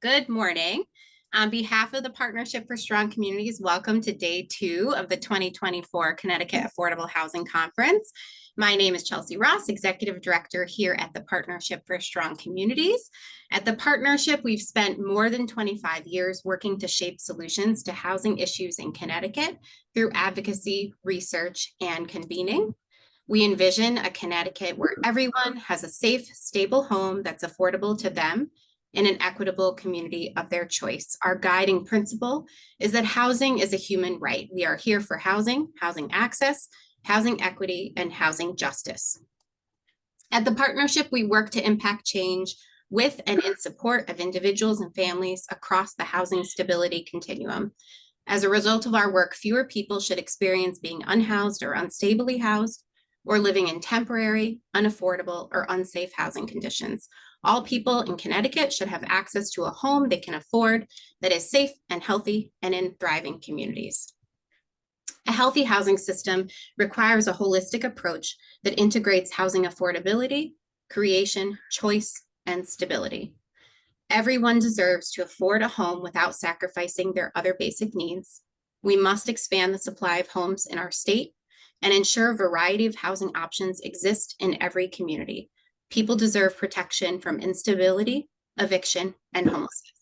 Good morning. On behalf of the Partnership for Strong Communities, welcome to day 2 of the 2024 Connecticut Affordable Housing Conference. My name is Chelsea Ross, Executive Director here at the Partnership for Strong Communities. At the Partnership, we've spent more than 25 years working to shape solutions to housing issues in Connecticut through advocacy, research, and convening. We envision a Connecticut where everyone has a safe, stable home that's affordable to them in an equitable community of their choice. Our guiding principle is that housing is a human right. We are here for housing, housing access, housing equity, and housing justice. At the Partnership, we work to impact change with and in support of individuals and families across the housing stability continuum. As a result of our work, fewer people should experience being unhoused or unstably housed, or living in temporary, unaffordable, or unsafe housing conditions. All people in Connecticut should have access to a home they can afford that is safe and healthy and in thriving communities. A healthy housing system requires a holistic approach that integrates housing affordability, creation, choice, and stability. Everyone deserves to afford a home without sacrificing their other basic needs. We must expand the supply of homes in our state and ensure a variety of housing options exist in every community. People deserve protection from instability, eviction, and homelessness.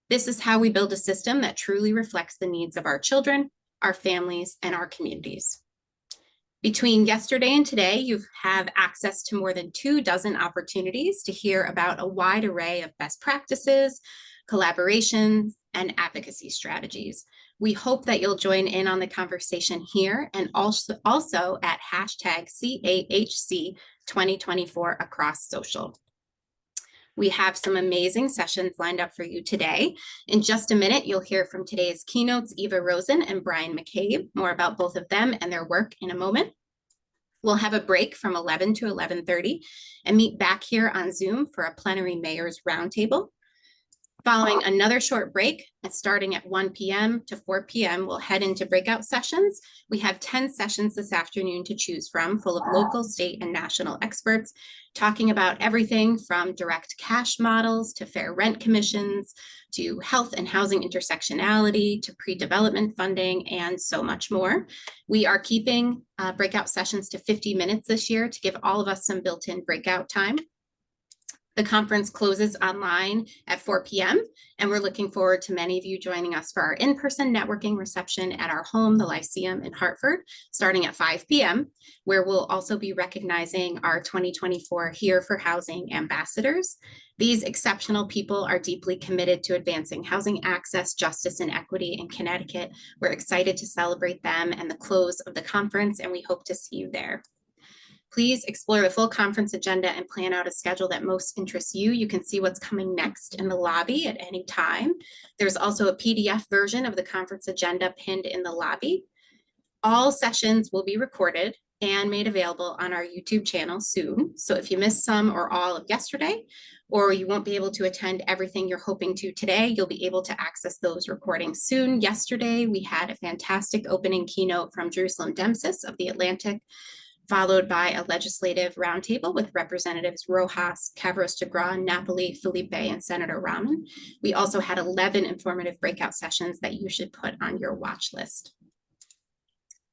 This is how we build a system that truly reflects the needs of our children, our families, and our communities. Between yesterday and today, you have access to more than 24 opportunities to hear about a wide array of best practices, collaborations, and advocacy strategies. We hope that you'll join in on the conversation here and also at hashtag CAHC 2024 across social. We have some amazing sessions lined up for you today. In just a minute, you'll hear from today's keynotes, Eva Rosen and Brian McCabe. More about both of them and their work in a moment. We'll have a break from 11 to 11:30 and meet back here on Zoom for a plenary mayor's roundtable. Following another short break, and starting at 1 p.m. to 4 p.m., we'll head into breakout sessions. We have 10 sessions this afternoon to choose from, full of local, state, and national experts, talking about everything from direct cash models to fair rent commissions, to health and housing intersectionality, to pre-development funding, and so much more. We are keeping breakout sessions to 50 minutes this year to give all of us some built-in breakout time. The conference closes online at 4 p.m., and we're looking forward to many of you joining us for our in-person networking reception at our home, the Lyceum in Hartford, starting at 5 p.m., where we'll also be recognizing our 2024 Here for Housing ambassadors. These exceptional people are deeply committed to advancing housing access, justice, and equity in Connecticut. We're excited to celebrate them and the close of the conference, and we hope to see you there. Please explore the full conference agenda and plan out a schedule that most interests you. You can see what's coming next in the lobby at any time. There's also a PDF version of the conference agenda pinned in the lobby. All sessions will be recorded and made available on our YouTube channel soon. So if you missed some or all of yesterday, or you won't be able to attend everything you're hoping to today, you'll be able to access those recordings soon. Yesterday, we had a fantastic opening keynote from Jerusalem Demsis of The Atlantic, followed by a legislative roundtable with Representatives Rojas, Cavros de Gran, Napoli, Felipe, and Senator Rahman. We also had 11 informative breakout sessions that you should put on your watch list.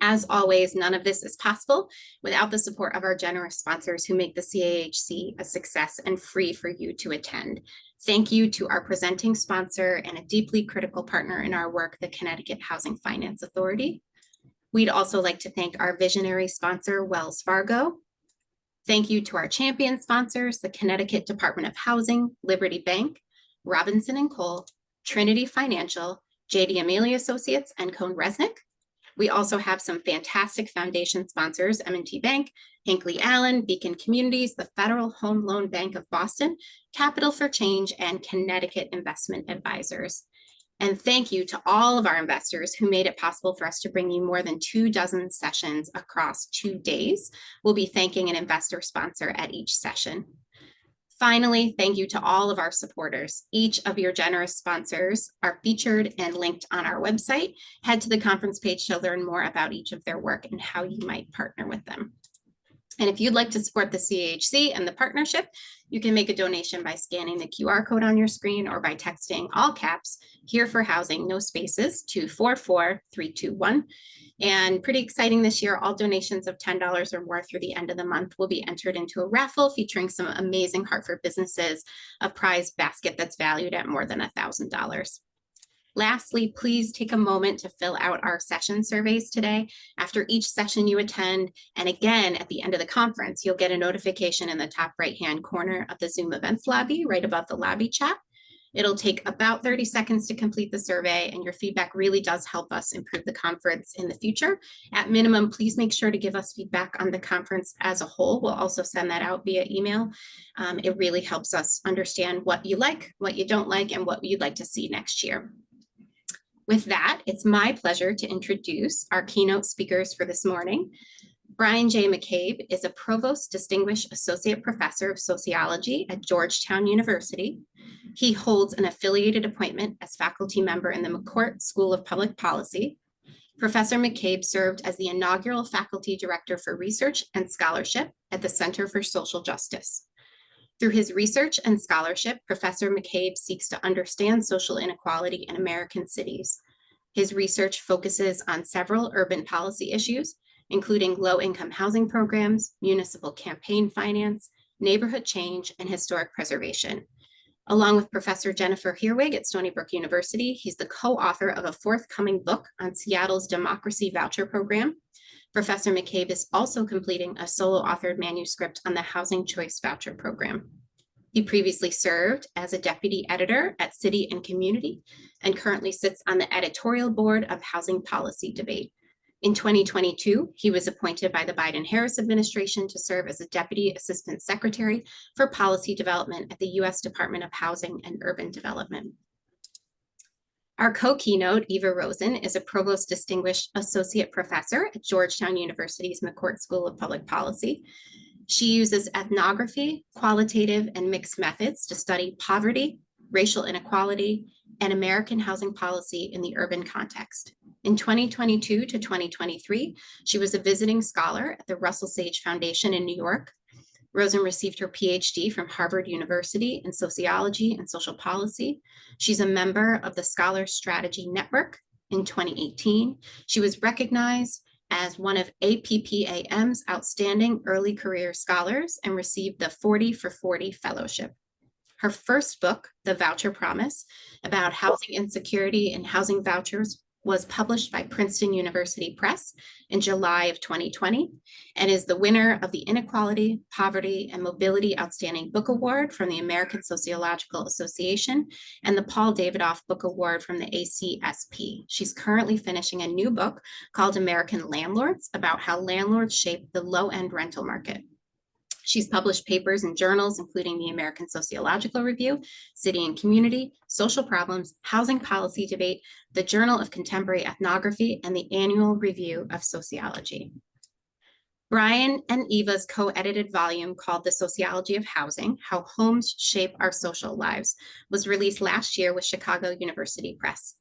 As always, none of this is possible without the support of our generous sponsors who make the CAHC a success and free for you to attend. Thank you to our presenting sponsor and a deeply critical partner in our work, the Connecticut Housing Finance Authority. We'd also like to thank our visionary sponsor, Wells Fargo. Thank you to our champion sponsors, the Connecticut Department of Housing, Liberty Bank, Robinson & Cole, Trinity Financial, J.D. Amelia Associates, and Cone Resnick. We also have some fantastic foundation sponsors, M&T Bank, Hinckley Allen, Beacon Communities, the Federal Home Loan Bank of Boston, Capital for Change, and Connecticut Investment Advisors. And thank you to all of our investors who made it possible for us to bring you more than 24 sessions across 2 days. We'll be thanking an investor sponsor at each session. Finally, thank you to all of our supporters. Each of your generous sponsors are featured and linked on our website. Head to the conference page to learn more about each of their work and how you might partner with them. And if you'd like to support the CHC and the partnership, you can make a donation by scanning the QR code on your screen or by texting all caps "Here for Housing," no spaces, to 44321. And pretty exciting this year, all donations of $10 or more through the end of the month will be entered into a raffle featuring some amazing Hartford businesses, a prize basket that's valued at more than $1,000. Lastly, please take a moment to fill out our session surveys today. After each session you attend, and again at the end of the conference, you'll get a notification in the top right-hand corner of the Zoom events lobby, right above the lobby chat. It'll take about 30 seconds to complete the survey, and your feedback really does help us improve the conference in the future. At minimum, please make sure to give us feedback on the conference as a whole. We'll also send that out via email. It really helps us understand what you like, what you don't like, and what you'd like to see next year. With that, it's my pleasure to introduce our keynote speakers for this morning. Brian J. McCabe is a Provost Distinguished Associate Professor of Sociology at Georgetown University. He holds an affiliated appointment as faculty member in the McCourt School of Public Policy. Professor McCabe served as the inaugural faculty director for research and scholarship at the Center for Social Justice. Through his research and scholarship, Professor McCabe seeks to understand social inequality in American cities. His research focuses on several urban policy issues, including low-income housing programs, municipal campaign finance, neighborhood change, and historic preservation. Along with Professor Jennifer Herwig at Stony Brook University, he's the co-author of a forthcoming book on Seattle's democracy voucher program. Professor McCabe is also completing a solo-authored manuscript on the Housing Choice Voucher Program. He previously served as a deputy editor at City and Community and currently sits on the editorial board of Housing Policy Debate. In 2022, he was appointed by the Biden-Harris administration to serve as a Deputy Assistant Secretary for Policy Development at the U.S. Department of Housing and Urban Development. Our co-keynote, Eva Rosen, is a Provost Distinguished Associate Professor at Georgetown University's McCourt School of Public Policy. She uses ethnography, qualitative, and mixed methods to study poverty, racial inequality, and American housing policy in the urban context. In 2022 to 2023, she was a visiting scholar at the Russell Sage Foundation in New York. Rosen received her PhD from Harvard University in sociology and social policy. She's a member of the Scholar Strategy Network. In 2018, she was recognized as one of APPAM's outstanding early career scholars and received the 40 for 40 fellowship. Her first book, The Voucher Promise, about housing insecurity and housing vouchers, was published by Princeton University Press in July of 2020 and is the winner of the Inequality, Poverty, and Mobility Outstanding Book Award from the American Sociological Association and the Paul Davidoff Book Award from the ACSP. She's currently finishing a new book called American Landlords about how landlords shape the low-end rental market. She's published papers in journals, including the American Sociological Review, City and Community, Social Problems, Housing Policy Debate, the Journal of Contemporary Ethnography, and the Annual Review of Sociology. Brian and Eva's co-edited volume called The Sociology of Housing, How Homes Shape Our Social Lives, was released last year with Chicago University Press.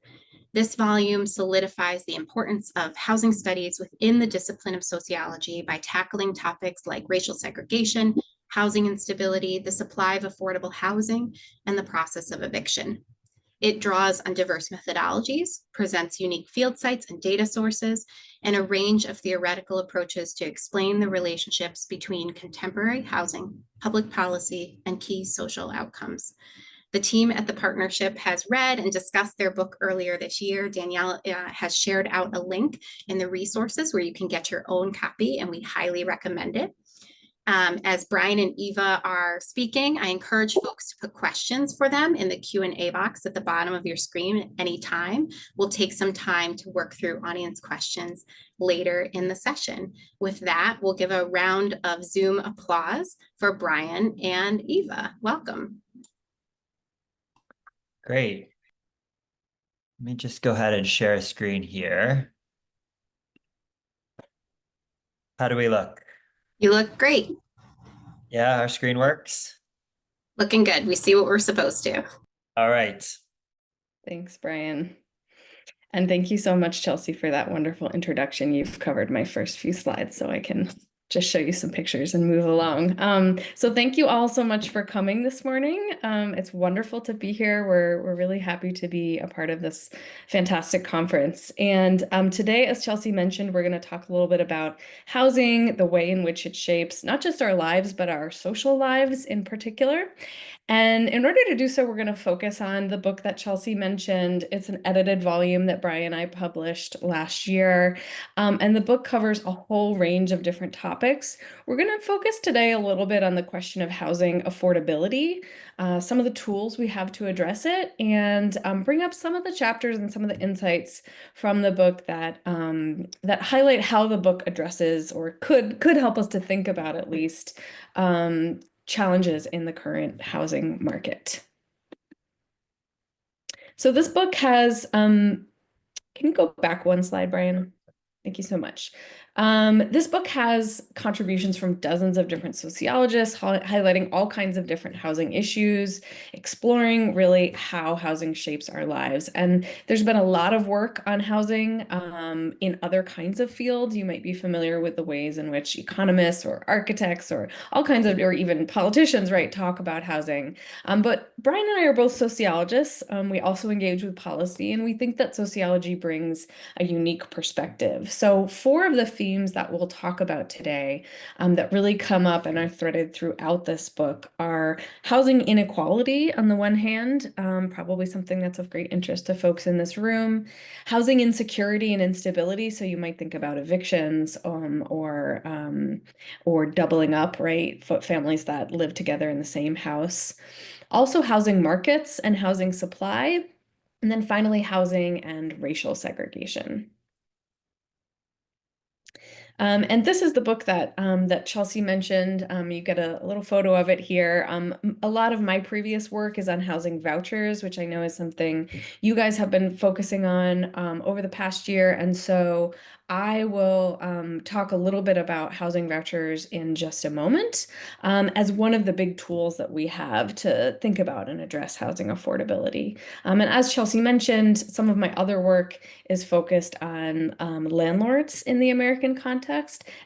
This volume solidifies the importance of housing studies within the discipline of sociology by tackling topics like racial segregation, housing instability, the supply of affordable housing, and the process of eviction. It draws on diverse methodologies, presents unique field sites and data sources, and a range of theoretical approaches to explain the relationships between contemporary housing, public policy, and key social outcomes. The team at the partnership has read and discussed their book earlier this year. Danielle has shared out a link in the resources where you can get your own copy, and we highly recommend it. As Brian and Eva are speaking, I encourage folks to put questions for them in the Q&A box at the bottom of your screen at any time. We'll take some time to work through audience questions later in the session. With that, we'll give a round of Zoom applause for Brian and Eva. Welcome. Great. Let me just go ahead and share a screen here. How do we look? You look great. Yeah, our screen works. Looking good. We see what we're supposed to. All right. Thanks, Brian. And thank you so much, Chelsea, for that wonderful introduction. You've covered my first few slides, so I can just show you some pictures and move along. So thank you all so much for coming this morning. It's wonderful to be here. We're really happy to be a part of this fantastic conference. And today, as Chelsea mentioned, we're going to talk a little bit about housing, the way in which it shapes not just our lives, but our social lives in particular. And in order to do so, we're going to focus on the book that Chelsea mentioned. It's an edited volume that Brian and I published last year. And the book covers a whole range of different topics. We're going to focus today a little bit on the question of housing affordability, some of the tools we have to address it, and bring up some of the chapters and some of the insights from the book that that highlight how the book addresses, or could help us to think about at least, challenges in the current housing market. So this book has, can you go back one slide, Brian? Thank you so much. This book has contributions from dozens of different sociologists, highlighting all kinds of different housing issues, exploring really how housing shapes our lives. And there's been a lot of work on housing in other kinds of fields. You might be familiar with the ways in which economists or architects or all kinds of, or even politicians, right, talk about housing. But Brian and I are both sociologists. We also engage with policy, and we think that sociology brings a unique perspective. So 4 of the themes that we'll talk about today that really come up and are threaded throughout this book are housing inequality on the one hand, probably something that's of great interest to folks in this room, housing insecurity and instability. So you might think about evictions or doubling up, right? Families that live together in the same house. Also housing markets and housing supply. And then finally, housing and racial segregation. And this is the book that that Chelsea mentioned. You get a little photo of it here. A lot of my previous work is on housing vouchers, which I know is something you guys have been focusing on over the past year. And so I will talk a little bit about housing vouchers in just a moment as one of the big tools that we have to think about and address housing affordability. And as Chelsea mentioned, some of my other work is focused on landlords in the American context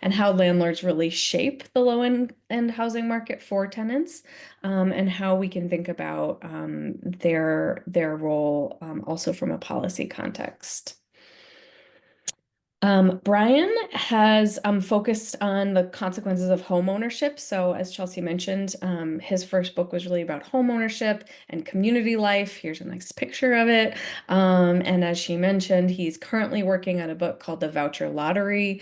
and how landlords really shape the low-end housing market for tenants, and how we can think about their role also from a policy context. Brian has focused on the consequences of home ownership. So as Chelsea mentioned, his first book was really about home ownership and community life. Here's a nice picture of it. And as she mentioned, he's currently working on a book called The Voucher Lottery.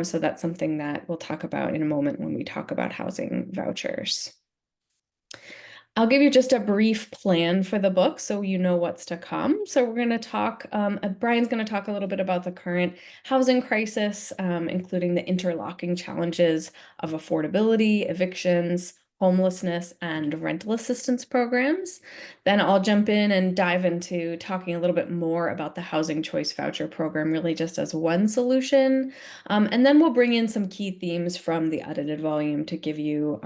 So that's something that we'll talk about in a moment when we talk about housing vouchers. I'll give you just a brief plan for the book so you know what's to come. So we're going to talk, Brian's going to talk a little bit about the current housing crisis, including the interlocking challenges of affordability, evictions, homelessness, and rental assistance programs. Then I'll jump in and dive into talking a little bit more about the Housing Choice Voucher Program, really just as one solution. And then we'll bring in some key themes from the edited volume to give you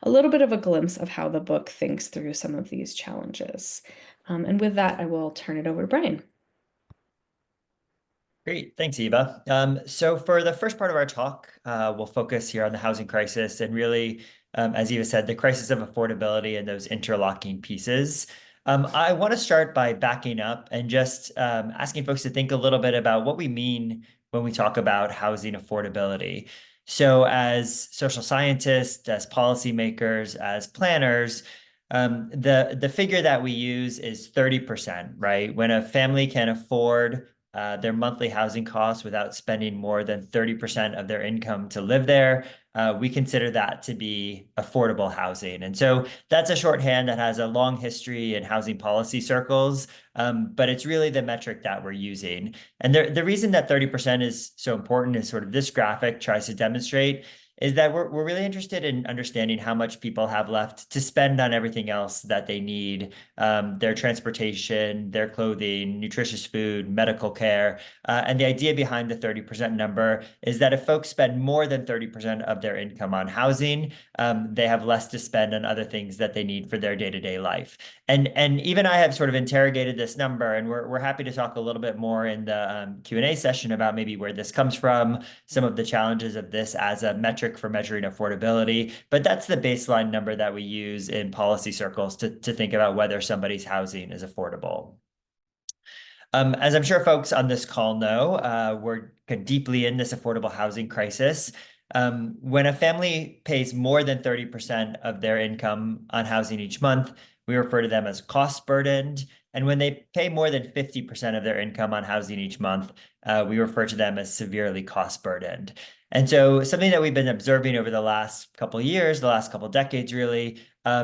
a little bit of a glimpse of how the book thinks through some of these challenges. And with that, I will turn it over to Brian. Great, thanks, Eva. So for the first part of our talk, we'll focus here on the housing crisis and really, as Eva said, the crisis of affordability and those interlocking pieces. I want to start by backing up and just asking folks to think a little bit about what we mean when we talk about housing affordability. So as social scientists, as policymakers, as planners, the figure that we use is 30%, right? When a family can afford their monthly housing costs without spending more than 30% of their income to live there, we consider that to be affordable housing. And so that's a shorthand that has a long history in housing policy circles, but it's really the metric that we're using. And the reason that 30% is so important is sort of this graphic tries to demonstrate is that we're really interested in understanding how much people have left to spend on everything else that they need, their transportation, their clothing, nutritious food, medical care. And the idea behind the 30% number is that if folks spend more than 30% of their income on housing, they have less to spend on other things that they need for their day-to-day life. And even I have sort of interrogated this number, and we're happy to talk a little bit more in the Q&A session about maybe where this comes from, some of the challenges of this as a metric metric for measuring affordability, but that's the baseline number that we use in policy circles to think about whether somebody's housing is affordable. As I'm sure folks on this call know, we're deeply in this affordable housing crisis. When a family pays more than 30% of their income on housing each month, we refer to them as cost burdened. And when they pay more than 50% of their income on housing each month, we refer to them as severely cost burdened. And so something that we've been observing over the last couple of years, the last couple of decades really,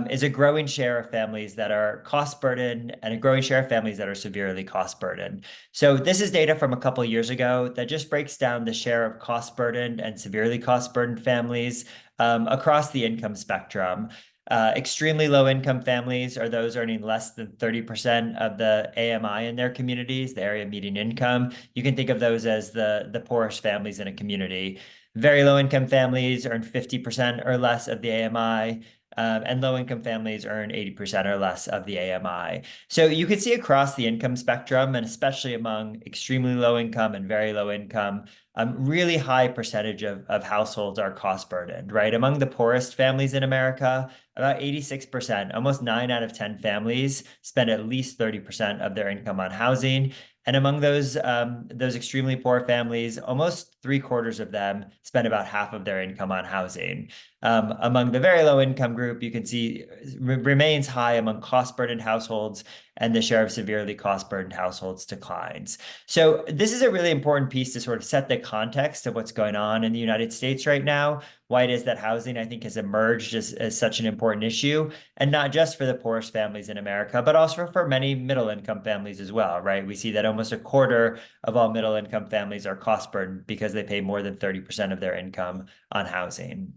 is a growing share of families that are cost burdened and a growing share of families that are severely cost burdened. So this is data from a couple of years ago that just breaks down the share of cost burdened and severely cost burdened families across the income spectrum. Extremely low income families are those earning less than 30% of the AMI in their communities, the area median income. You can think of those as the poorest families in a community. Very low income families earn 50% or less of the AMI. And low-income families earn 80% or less of the AMI. So you can see across the income spectrum, and especially among extremely low income and very low income, really high percentage of households are cost burdened, right? Among the poorest families in America, about 86%, almost 9 out of 10 families spend at least 30% of their income on housing. And among those extremely poor families, almost 3/4 of them spend about half of their income on housing. Among the very low income group, you can see remains high among cost burdened households, and the share of severely cost burdened households declines. So this is a really important piece to sort of set the context of what's going on in the United States right now, why it is that housing, I think, has emerged as such an important issue, and not just for the poorest families in America, but also for many middle income families as well, right? We see that almost a quarter of all middle income families are cost burdened because they pay more than 30% of their income on housing.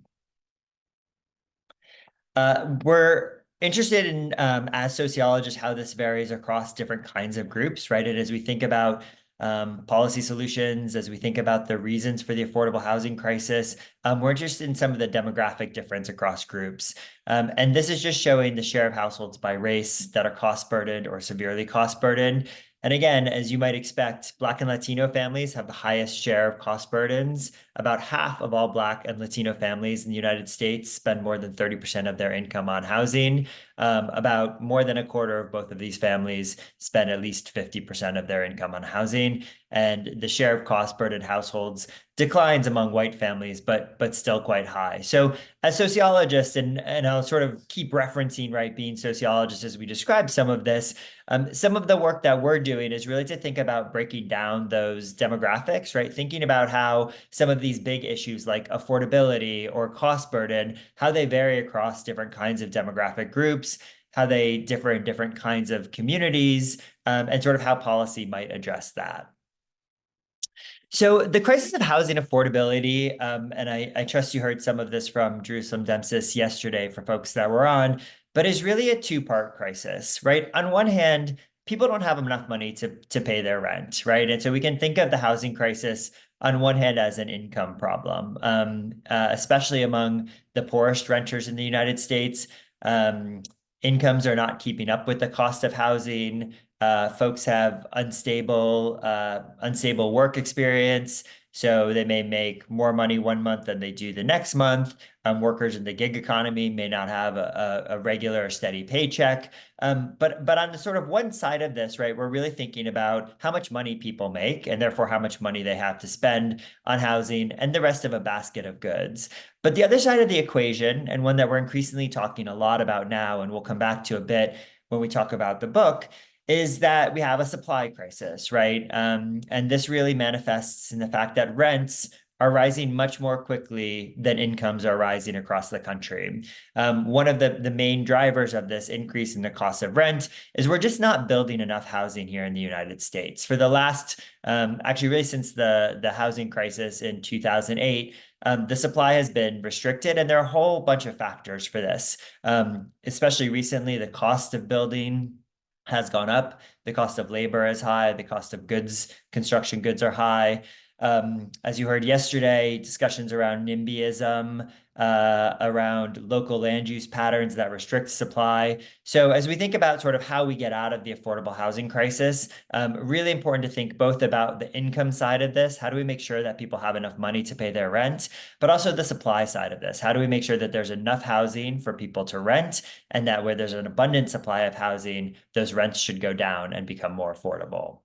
We're interested in, as sociologists, how this varies across different kinds of groups, right? And as we think about policy solutions, as we think about the reasons for the affordable housing crisis, we're interested in some of the demographic difference across groups. And this is just showing the share of households by race that are cost burdened or severely cost burdened. And again, as you might expect, Black and Latino families have the highest share of cost burdens. About half of all Black and Latino families in the United States spend more than 30% of their income on housing. About more than a quarter of both of these families spend at least 50% of their income on housing. And the share of cost-burdened households declines among white families, but still quite high. So as sociologists, and I'll sort of keep referencing, right, being sociologists as we describe some of this, some of the work that we're doing is really to think about breaking down those demographics, right? Thinking about how some of these big issues like affordability or cost burden, how they vary across different kinds of demographic groups, how they differ in different kinds of communities, and sort of how policy might address that. So the crisis of housing affordability, and I trust you heard some of this from Jerusalem Dempsis yesterday for folks that were on, but is really a two-part crisis, right? On one hand, people don't have enough money to pay their rent, right? And so we can think of the housing crisis on one hand as an income problem, especially among the poorest renters in the United States. Incomes are not keeping up with the cost of housing. Folks have unstable work experience, so they may make more money one month than they do the next month. Workers in the gig economy may not have a regular or steady paycheck. But on the sort of one side of this, right, we're really thinking about how much money people make and therefore how much money they have to spend on housing and the rest of a basket of goods. But the other side of the equation, and one that we're increasingly talking a lot about now, and we'll come back to a bit when we talk about the book, is that we have a supply crisis, right? And this really manifests in the fact that rents are rising much more quickly than incomes are rising across the country. One of the main drivers of this increase in the cost of rent is we're just not building enough housing here in the United States. For the last, actually really since the housing crisis in 2008, the supply has been restricted, and there are a whole bunch of factors for this. Especially recently, the cost of building has gone up. The cost of labor is high. The cost of goods, construction goods are high. As you heard yesterday, discussions around NIMBYism, around local land use patterns that restrict supply. So as we think about sort of how we get out of the affordable housing crisis, really important to think both about the income side of this, how do we make sure that people have enough money to pay their rent, but also the supply side of this. How do we make sure that there's enough housing for people to rent, and that where there's an abundant supply of housing, those rents should go down and become more affordable.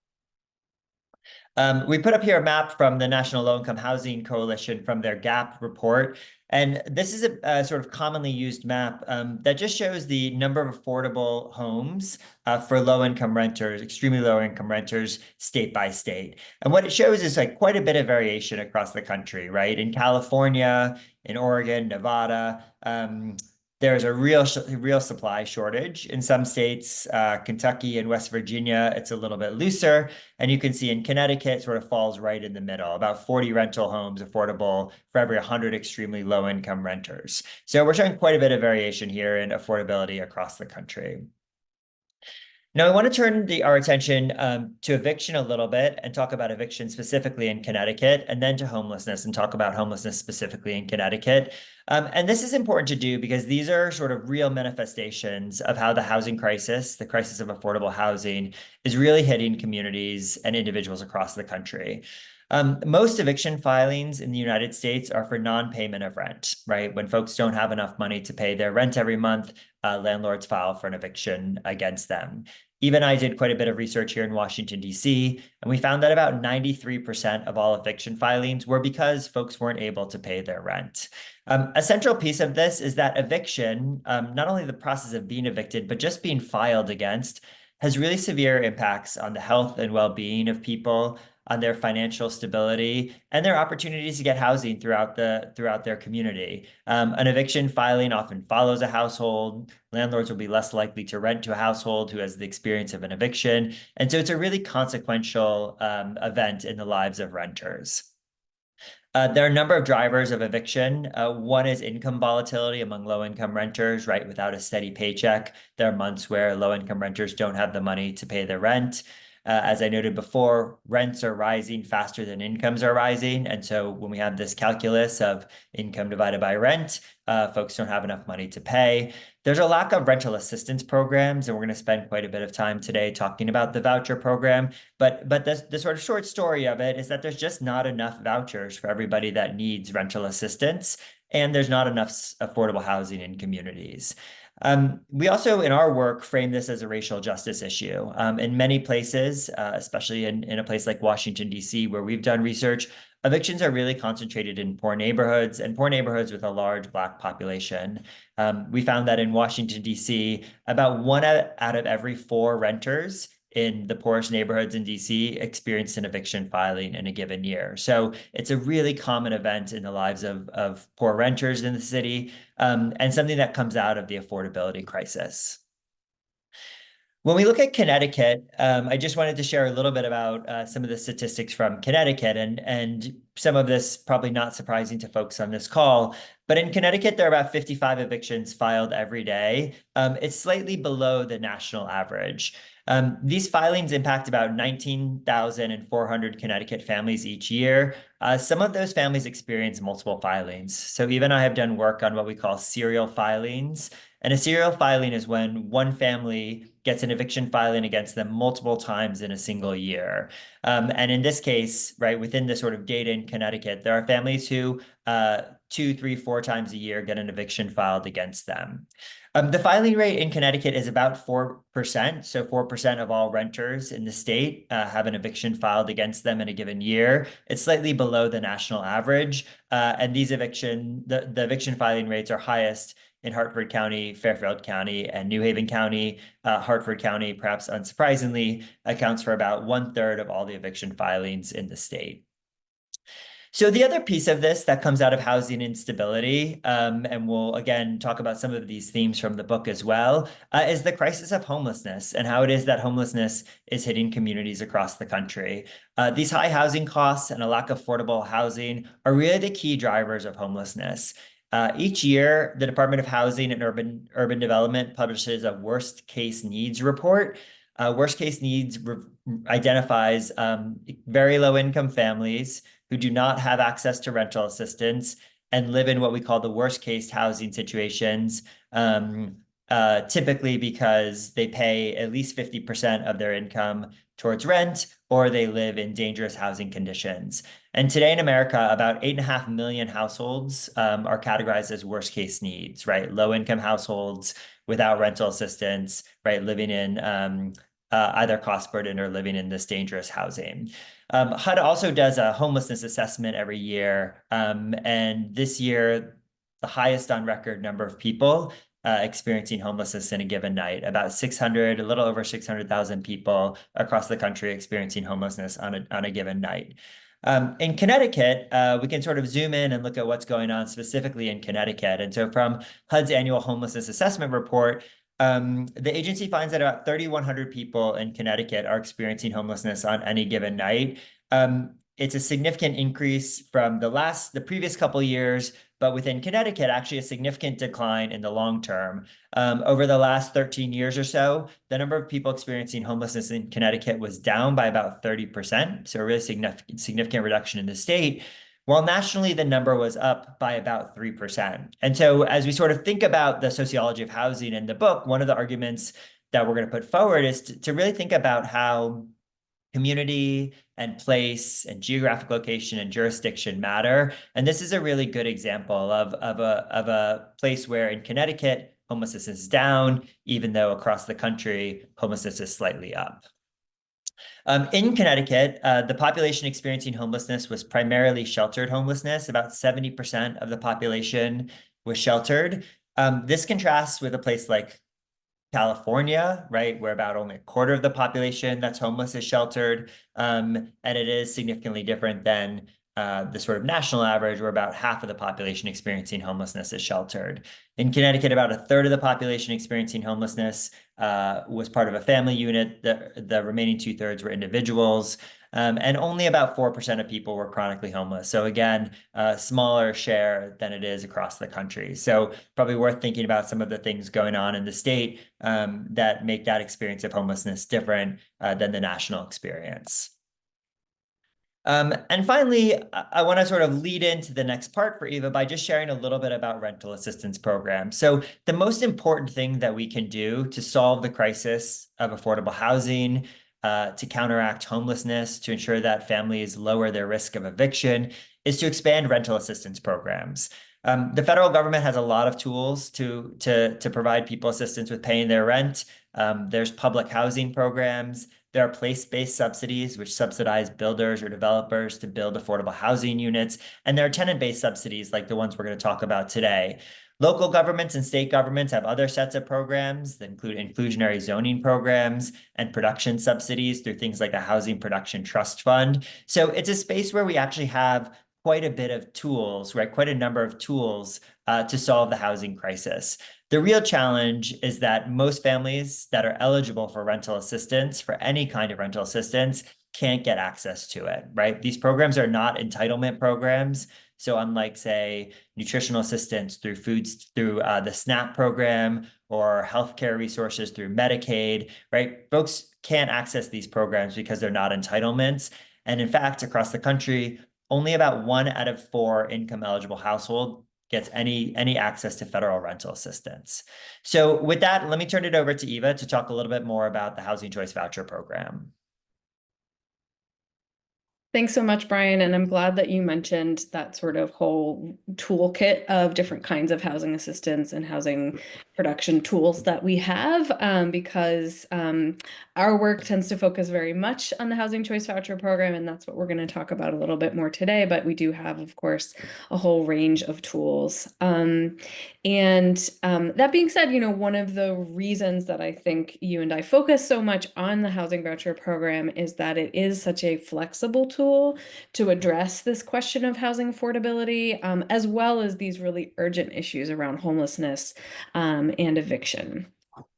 We put up here a map from the National Low-Income Housing Coalition from their GAP report. And this is a sort of commonly used map that just shows the number of affordable homes for low-income renters, extremely low-income renters, state by state. And what it shows is like quite a bit of variation across the country, right? In California, in Oregon, Nevada, there's a real supply shortage. In some states, Kentucky and West Virginia, it's a little bit looser. And you can see in Connecticut, sort of falls right in the middle, about 40 rental homes affordable for every 100 extremely low income renters. So we're showing quite a bit of variation here in affordability across the country. Now, I want to turn our attention to eviction a little bit and talk about eviction specifically in Connecticut, and then to homelessness and talk about homelessness specifically in Connecticut. And this is important to do because these are sort of real manifestations of how the housing crisis, the crisis of affordable housing, is really hitting communities and individuals across the country. Most eviction filings in the United States are for non-payment of rent, right? When folks don't have enough money to pay their rent every month, landlords file for an eviction against them. Eva and I did quite a bit of research here in Washington, D.C., and we found that about 93% of all eviction filings were because folks weren't able to pay their rent. A central piece of this is that eviction, not only the process of being evicted, but just being filed against, has really severe impacts on the health and well-being of people, on their financial stability, and their opportunities to get housing throughout their community. An eviction filing often follows a household. Landlords will be less likely to rent to a household who has the experience of an eviction. And so it's a really consequential event in the lives of renters. There are a number of drivers of eviction. One is income volatility among low-income renters, right? Without a steady paycheck, there are months where low-income renters don't have the money to pay their rent. As I noted before, rents are rising faster than incomes are rising. And so when we have this calculus of income divided by rent, folks don't have enough money to pay. There's a lack of rental assistance programs, and we're going to spend quite a bit of time today talking about the voucher program. But the sort of short story of it is that there's just not enough vouchers for everybody that needs rental assistance, and there's not enough affordable housing in communities. We also, in our work, frame this as a racial justice issue. In many places, especially in a place like Washington, D.C., where we've done research, evictions are really concentrated in poor neighborhoods, and poor neighborhoods with a large Black population. We found that in Washington, D.C., about 1 out of every 4 renters in the poorest neighborhoods in DC experienced an eviction filing in a given year. So it's a really common event in the lives of poor renters in the city, and something that comes out of the affordability crisis. When we look at Connecticut, I just wanted to share a little bit about some of the statistics from Connecticut, and some of this probably not surprising to folks on this call, but in Connecticut, there are about 55 evictions filed every day. It's slightly below the national average. These filings impact about 19,400 Connecticut families each year. Some of those families experience multiple filings. So Eva and I have done work on what we call serial filings. And a serial filing is when one family gets an eviction filing against them multiple times in a single year. And in this case, right, within the sort of data in Connecticut, there are families who 2, 3, 4 times a year get an eviction filed against them. The filing rate in Connecticut is about 4%. So 4% of all renters in the state have an eviction filed against them in a given year. It's slightly below the national average. And these the eviction filing rates are highest in Hartford County, Fairfield County, and New Haven County. Hartford County, perhaps unsurprisingly, accounts for about 1/3 of all the eviction filings in the state. So the other piece of this that comes out of housing instability, and we'll again talk about some of these themes from the book as well, is the crisis of homelessness and how it is that homelessness is hitting communities across the country. These high housing costs and a lack of affordable housing are really the key drivers of homelessness. Each year, the Department of Housing and Urban Development publishes a worst case needs report. Worst case needs identifies very low income families who do not have access to rental assistance and live in what we call the worst case housing situations, typically because they pay at least 50% of their income towards rent, or they live in dangerous housing conditions. And today in America, about 8.5 million households are categorized as worst case needs, right? Low income households without rental assistance, right? Living in either cost burden or living in this dangerous housing. HUD also does a homelessness assessment every year. And this year, the highest on record number of people experiencing homelessness in a given night, about 600, a little over 600,000 people across the country experiencing homelessness on a given night. In Connecticut, we can sort of zoom in and look at what's going on specifically in Connecticut. And so from HUD's annual homelessness assessment report, the agency finds that about 3,100 people in Connecticut are experiencing homelessness on any given night. It's a significant increase from the previous couple of years, but within Connecticut, actually a significant decline in the long term. Over the last 13 years or so, the number of people experiencing homelessness in Connecticut was down by about 30%, so a really significant reduction in the state, while nationally the number was up by about 3%. And so as we sort of think about the sociology of housing in the book, one of the arguments that we're going to put forward is to really think about how community and place and geographic location and jurisdiction matter. And this is a really good example of a place where in Connecticut, homelessness is down, even though across the country, homelessness is slightly up. In Connecticut, the population experiencing homelessness was primarily sheltered homelessness. About 70% of the population was sheltered. This contrasts with a place like California, right, where about only a quarter of the population that's homeless is sheltered. And it is significantly different than the sort of national average, where about half of the population experiencing homelessness is sheltered. In Connecticut, about a third of the population experiencing homelessness was part of a family unit. The remaining 2/3 were individuals. And only about 4% of people were chronically homeless. So again, a smaller share than it is across the country. So probably worth thinking about some of the things going on in the state that make that experience of homelessness different than the national experience. And finally, I want to sort of lead into the next part for Eva by just sharing a little bit about rental assistance programs. So the most important thing that we can do to solve the crisis of affordable housing, to counteract homelessness, to ensure that families lower their risk of eviction, is to expand rental assistance programs. The federal government has a lot of tools to provide people assistance with paying their rent. There's public housing programs. There are place-based subsidies, which subsidize builders or developers to build affordable housing units. And there are tenant-based subsidies like the ones we're going to talk about today. Local governments and state governments have other sets of programs that include inclusionary zoning programs and production subsidies through things like the Housing Production Trust Fund. So it's a space where we actually have quite a bit of tools, right? Quite a number of tools to solve the housing crisis. The real challenge is that most families that are eligible for rental assistance, for any kind of rental assistance, can't get access to it, right? These programs are not entitlement programs. So unlike, say, nutritional assistance through the SNAP program or healthcare resources through Medicaid, right? Folks can't access these programs because they're not entitlements. And in fact, across the country, only about 1 out of 4 income eligible households gets any access to federal rental assistance. So with that, let me turn it over to Eva to talk a little bit more about the Housing Choice Voucher Program. Thanks so much, Brian. And I'm glad that you mentioned that sort of whole toolkit of different kinds of housing assistance and housing production tools that we have, because our work tends to focus very much on the Housing Choice Voucher Program, and that's what we're going to talk about a little bit more today. But we do have, of course, a whole range of tools. That being said, one of the reasons that I think you and I focus so much on the Housing Voucher Program is that it is such a flexible tool to address this question of housing affordability, as well as these really urgent issues around homelessness and eviction.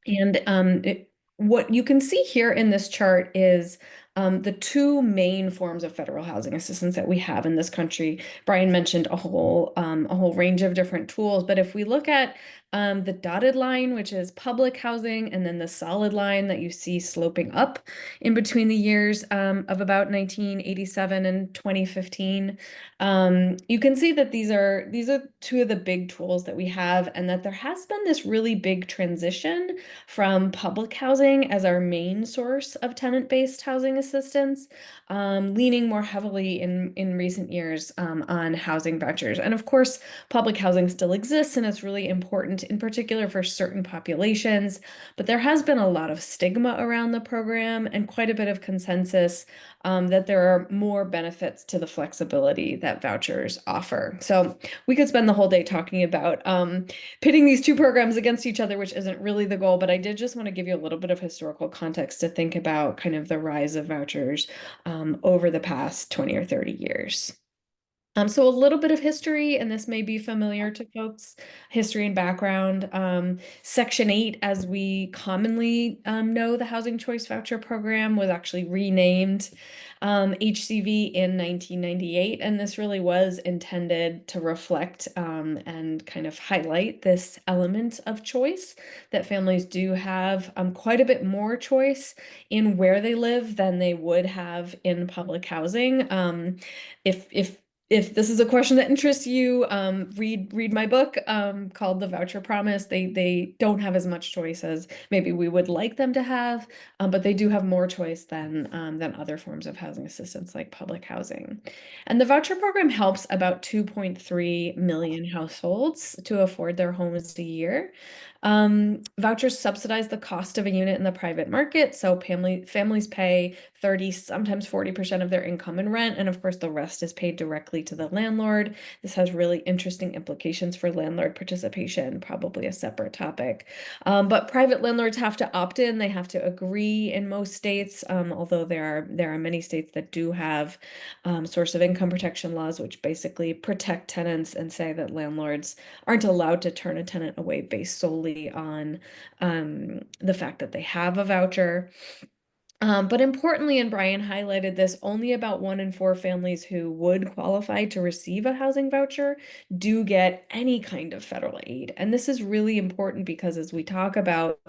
And what you can see here in this chart is the 2 main forms of federal housing assistance that we have in this country. Brian mentioned a whole range of different tools, but if we look at the dotted line, which is public housing, and then the solid line that you see sloping up in between the years of about 1987 and 2015. You can see that these are two of the big tools that we have, and that there has been this really big transition from public housing as our main source of tenant-based housing assistance, leaning more heavily in recent years on housing vouchers. And of course, public housing still exists, and it's really important, in particular for certain populations. But there has been a lot of stigma around the program and quite a bit of consensus that there are more benefits to the flexibility that vouchers offer. So we could spend the whole day talking about pitting these two programs against each other, which isn't really the goal, but I did just want to give you a little bit of historical context to think about kind of the rise of vouchers over the past 20 or 30 years. So a little bit of history, and this may be familiar to folks, history and background. Section 8, as we commonly know the Housing Choice Voucher Program, was actually renamed HCV in 1998, and this really was intended to reflect and kind of highlight this element of choice, that families do have quite a bit more choice in where they live than they would have in public housing. If this is a question that interests you, read my book called The Voucher Promise. They don't have as much choice as maybe we would like them to have, but they do have more choice than other forms of housing assistance like public housing. And the voucher program helps about 2.3 million households to afford their homes a year. Vouchers subsidize the cost of a unit in the private market, so families pay 30, sometimes 40% of their income in rent, and of course the rest is paid directly to the landlord. This has really interesting implications for landlord participation, probably a separate topic. But private landlords have to opt in, they have to agree in most states, although there are many states that do have source of income protection laws, which basically protect tenants and say that landlords aren't allowed to turn a tenant away based solely on the fact that they have a voucher. But importantly, and Brian highlighted this, only about 1 in 4 families who would qualify to receive a housing voucher do get any kind of federal aid. And this is really important because as we talk about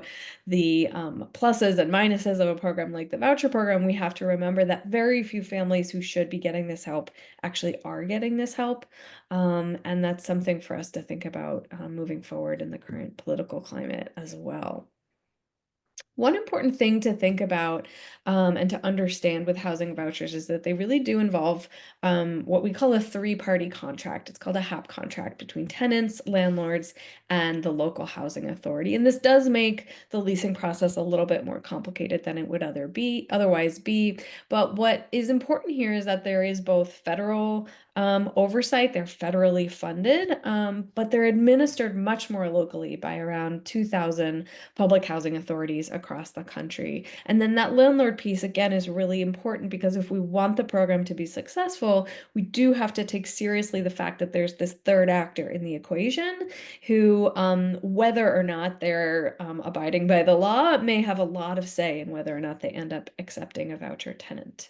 the pluses and minuses of a program like the voucher program, we have to remember that very few families who should be getting this help actually are getting this help. And that's something for us to think about moving forward in the current political climate as well. One important thing to think about and to understand with housing vouchers is that they really do involve what we call a 3-party contract. It's called a HAP contract between tenants, landlords, and the local housing authority. And this does make the leasing process a little bit more complicated than it would otherwise be. But what is important here is that there is both federal oversight, they're federally funded, but they're administered much more locally by around 2,000 public housing authorities across the country. And then that landlord piece, again, is really important because if we want the program to be successful, we do have to take seriously the fact that there's this third actor in the equation who, whether or not they're abiding by the law, may have a lot of say in whether or not they end up accepting a voucher tenant.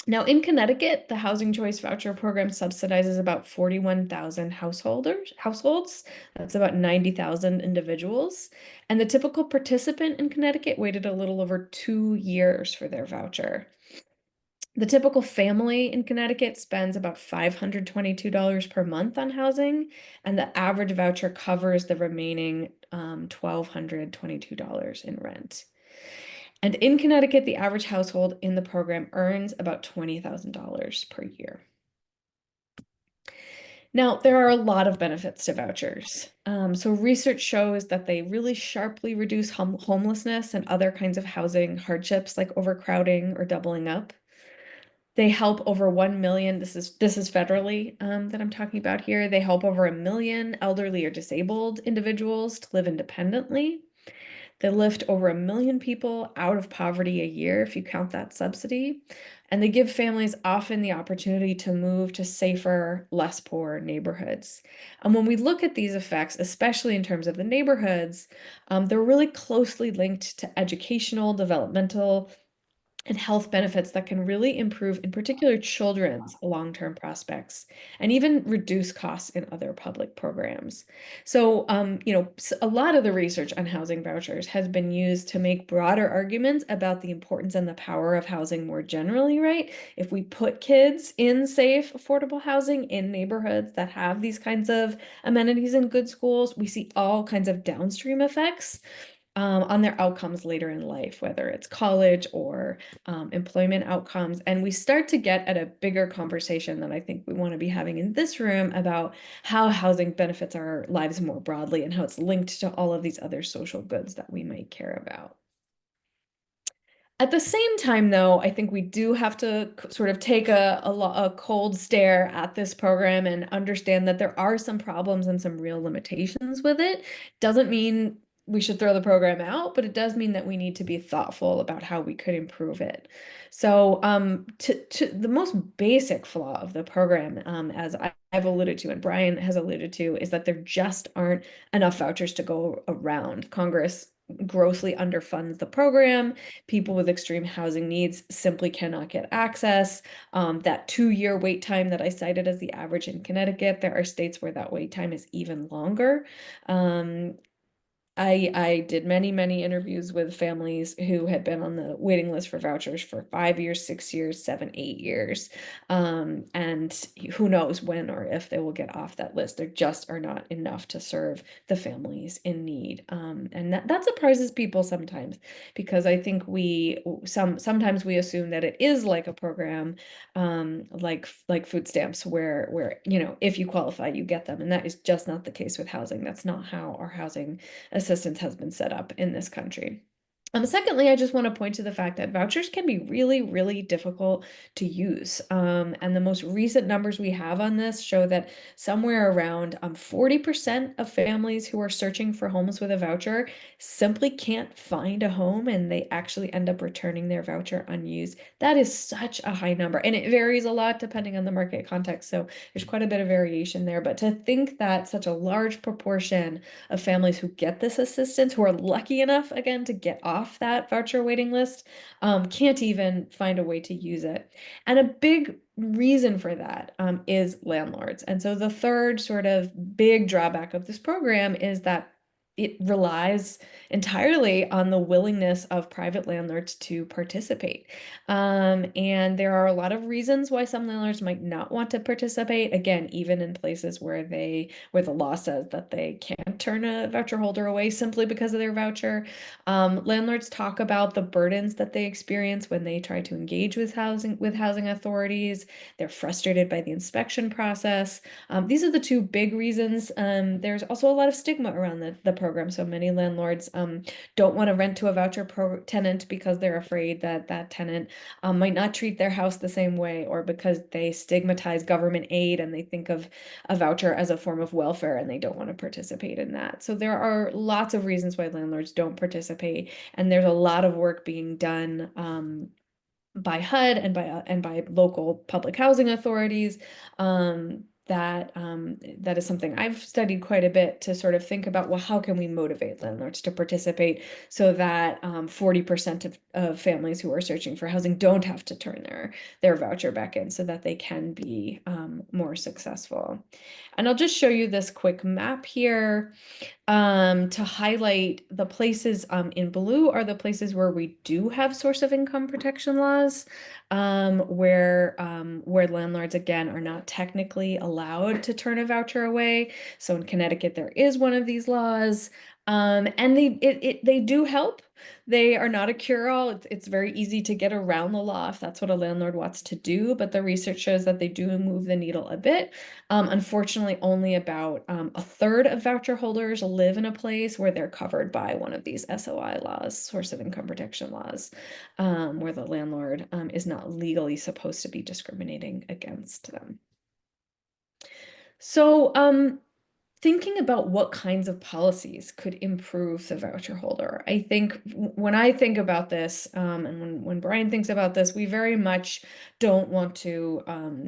Now, in Connecticut, the Housing Choice Voucher Program subsidizes about 41,000 households. That's about 90,000 individuals. And the typical participant in Connecticut waited a little over 2 years for their voucher. The typical family in Connecticut spends about $522 per month on housing, and the average voucher covers the remaining $1,222 in rent. And in Connecticut, the average household in the program earns about $20,000 per year. Now, there are a lot of benefits to vouchers. So research shows that they really sharply reduce homelessness and other kinds of housing hardships like overcrowding or doubling up. They help over 1 million, this is federally that I'm talking about here. They help over 1 million elderly or disabled individuals to live independently. They lift over 1 million people out of poverty a year, if you count that subsidy. And they give families often the opportunity to move to safer, less poor neighborhoods. And when we look at these effects, especially in terms of the neighborhoods, they're really closely linked to educational, developmental, and health benefits that can really improve, in particular, children's long-term prospects and even reduce costs in other public programs. So, a lot of the research on housing vouchers has been used to make broader arguments about the importance and the power of housing more generally, right? If we put kids in safe, affordable housing in neighborhoods that have these kinds of amenities and good schools, we see all kinds of downstream effects on their outcomes later in life, whether it's college or employment outcomes. And we start to get at a bigger conversation that I think we want to be having in this room about how housing benefits our lives more broadly and how it's linked to all of these other social goods that we might care about. At the same time, though, I think we do have to sort of take a cold stare at this program and understand that there are some problems and some real limitations with it. Doesn't mean we should throw the program out, but it does mean that we need to be thoughtful about how we could improve it. So to the most basic flaw of the program, as I've alluded to and Brian has alluded to, is that there just aren't enough vouchers to go around. Congress grossly underfunds the program. People with extreme housing needs simply cannot get access. That 2-year wait time that I cited as the average in Connecticut, there are states where that wait time is even longer. I did many interviews with families who had been on the waiting list for vouchers for 5 years, 6 years, 7, 8 years. And who knows when or if they will get off that list. There just are not enough to serve the families in need. And that surprises people sometimes, because I think sometimes we assume that it is like a program like food stamps where if you qualify, you get them. And that is just not the case with housing. That's not how our housing assistance has been set up in this country. Secondly, I just want to point to the fact that vouchers can be really difficult to use. And the most recent numbers we have on this show that somewhere around 40% of families who are searching for homes with a voucher simply can't find a home, and they actually end up returning their voucher unused. That is such a high number, and it varies a lot depending on the market context. So there's quite a bit of variation there. But to think that such a large proportion of families who get this assistance, who are lucky enough, again, to get off that voucher waiting list, can't even find a way to use it. And a big reason for that is landlords. And so the third sort of big drawback of this program is that it relies entirely on the willingness of private landlords to participate. And there are a lot of reasons why some landlords might not want to participate. Again, even in places where the law says that they can't turn a voucher holder away simply because of their voucher. Landlords talk about the burdens that they experience when they try to engage with housing authorities. They're frustrated by the inspection process. These are the two big reasons. There's also a lot of stigma around the program. So many landlords don't want to rent to a voucher tenant because they're afraid that that tenant might not treat their house the same way, or because they stigmatize government aid and they think of a voucher as a form of welfare and they don't want to participate in that. So there are lots of reasons why landlords don't participate, and there's a lot of work being done by HUD and by local public housing authorities. That is something I've studied quite a bit to sort of think about, well, how can we motivate landlords to participate so that 40% of families who are searching for housing don't have to turn their voucher back in, so that they can be more successful. And I'll just show you this quick map here to highlight the places in blue are the places where we do have source of income protection laws, where landlords, again, are not technically allowed to turn a voucher away. So in Connecticut, there is one of these laws, and they do help. They are not a cure-all. It's very easy to get around the law if that's what a landlord wants to do, but the research shows that they do move the needle a bit. Unfortunately, only about a third of voucher holders live in a place where they're covered by one of these SOI laws, source of income protection laws, where the landlord is not legally supposed to be discriminating against them. So thinking about what kinds of policies could improve the voucher holder. I think when I think about this, and when Brian thinks about this, we very much don't want to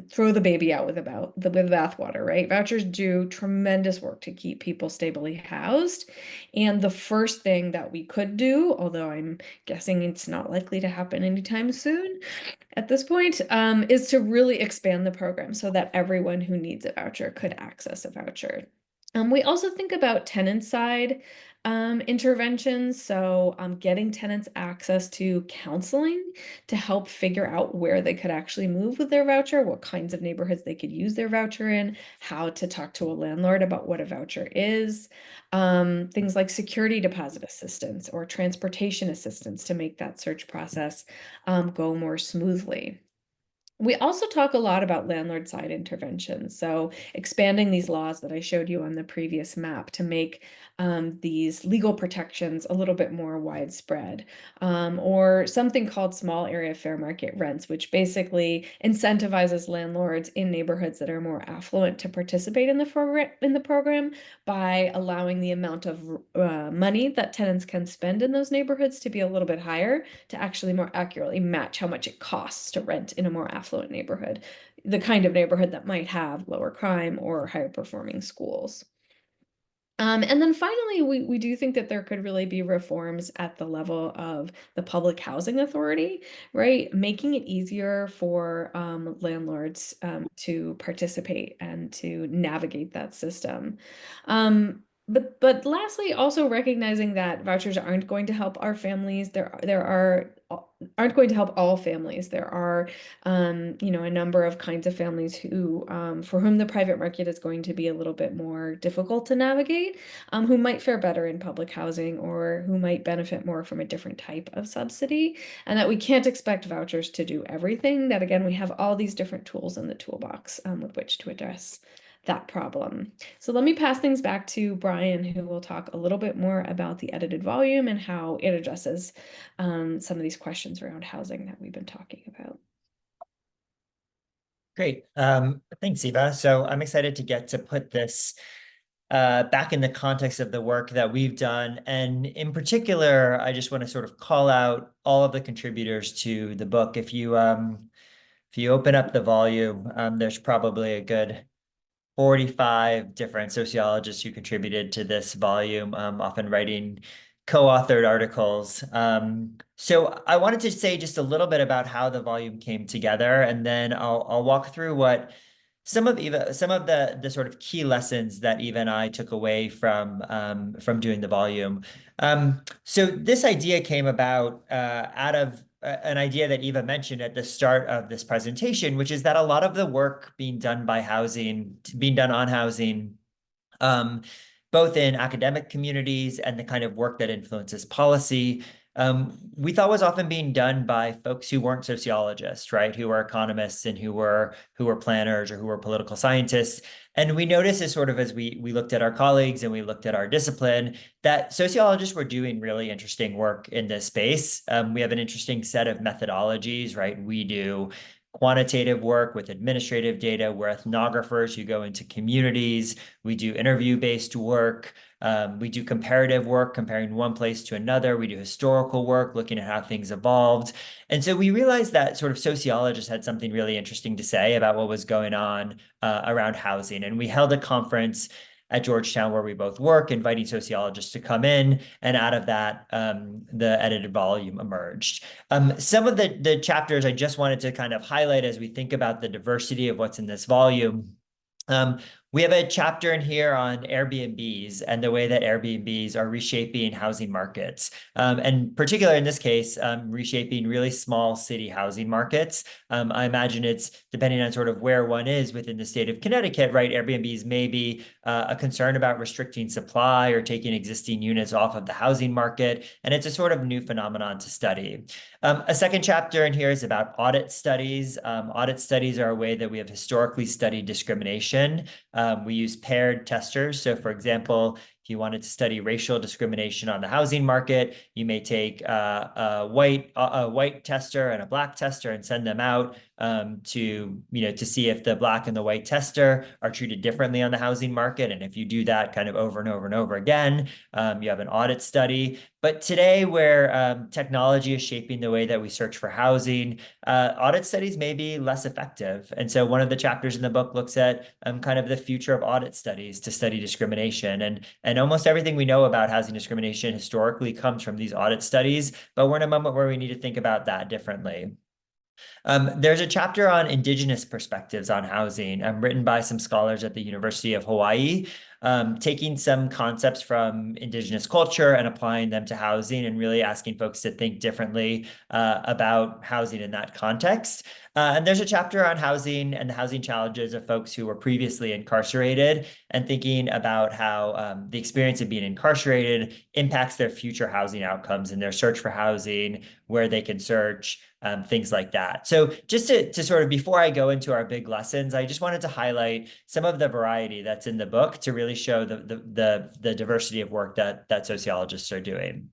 throw the baby out with the bathwater, right? Vouchers do tremendous work to keep people stably housed. And the first thing that we could do, although I'm guessing it's not likely to happen anytime soon at this point, is to really expand the program so that everyone who needs a voucher could access a voucher. We also think about tenant side interventions. So getting tenants access to counseling to help figure out where they could actually move with their voucher, what kinds of neighborhoods they could use their voucher in, how to talk to a landlord about what a voucher is. Things like security deposit assistance or transportation assistance to make that search process go more smoothly. We also talk a lot about landlord side interventions. So expanding these laws that I showed you on the previous map to make these legal protections a little bit more widespread, or something called small area fair market rents, which basically incentivizes landlords in neighborhoods that are more affluent to participate in the program by allowing the amount of money that tenants can spend in those neighborhoods to be a little bit higher to actually more accurately match how much it costs to rent in a more affluent neighborhood, the kind of neighborhood that might have lower crime or higher performing schools. And then finally, we do think that there could really be reforms at the level of the public housing authority, right? Making it easier for landlords to participate and to navigate that system. But lastly, also recognizing that vouchers aren't going to help our families. Aren't going to help all families. There are a number of kinds of families who for whom the private market is going to be a little bit more difficult to navigate, who might fare better in public housing or who might benefit more from a different type of subsidy, and that we can't expect vouchers to do everything. That again, we have all these different tools in the toolbox with which to address that problem. So let me pass things back to Brian, who will talk a little bit more about the edited volume and how it addresses some of these questions around housing that we've been talking about. Great. Thanks, Eva. So I'm excited to get to put this back in the context of the work that we've done. And in particular, I just want to sort of call out all of the contributors to the book. If you open up the volume, there's probably a good 45 different sociologists who contributed to this volume, often writing co-authored articles. So I wanted to say just a little bit about how the volume came together, and then I'll walk through what some of the sort of key lessons that Eva and I took away from doing the volume. So this idea came about out of an idea that Eva mentioned at the start of this presentation, which is that a lot of the work being done on housing, both in academic communities and the kind of work that influences policy, we thought was often being done by folks who weren't sociologists, right? Who were economists and who were planners or who were political scientists. And we noticed as we looked at our colleagues and we looked at our discipline, that sociologists were doing really interesting work in this space. We have an interesting set of methodologies, right? We do quantitative work with administrative data. We're ethnographers who go into communities. We do interview-based work. We do comparative work, comparing one place to another. We do historical work, looking at how things evolved. And so we realized that sort of sociologists had something really interesting to say about what was going on around housing. And we held a conference at Georgetown where we both work, inviting sociologists to come in. And out of that, the edited volume emerged. Some of the chapters I just wanted to kind of highlight as we think about the diversity of what's in this volume. We have a chapter in here on Airbnbs and the way that Airbnbs are reshaping housing markets. And particularly in this case, reshaping really small city housing markets. I imagine it's depending on sort of where one is within the state of Connecticut, right? Airbnbs may be a concern about restricting supply or taking existing units off of the housing market. And it's a sort of new phenomenon to study. A second chapter in here is about audit studies. Audit studies are a way that we have historically studied discrimination. We use paired testers. So for example, if you wanted to study racial discrimination on the housing market, you may take a white tester and a black tester and send them out to see if the black and the white tester are treated differently on the housing market. And if you do that kind of over and over and over again, you have an audit study. But today, where technology is shaping the way that we search for housing, audit studies may be less effective. And so one of the chapters in the book looks at kind of the future of audit studies to study discrimination. And almost everything we know about housing discrimination historically comes from these audit studies, but we're in a moment where we need to think about that differently. There's a chapter on Indigenous perspectives on housing, written by some scholars at the University of Hawaii, taking some concepts from Indigenous culture and applying them to housing and really asking folks to think differently about housing in that context. And there's a chapter on housing and the housing challenges of folks who were previously incarcerated and thinking about how the experience of being incarcerated impacts their future housing outcomes and their search for housing, where they can search, things like that. So just to sort of, before I go into our big lessons, I just wanted to highlight some of the variety that's in the book to really show the diversity of work that sociologists are doing.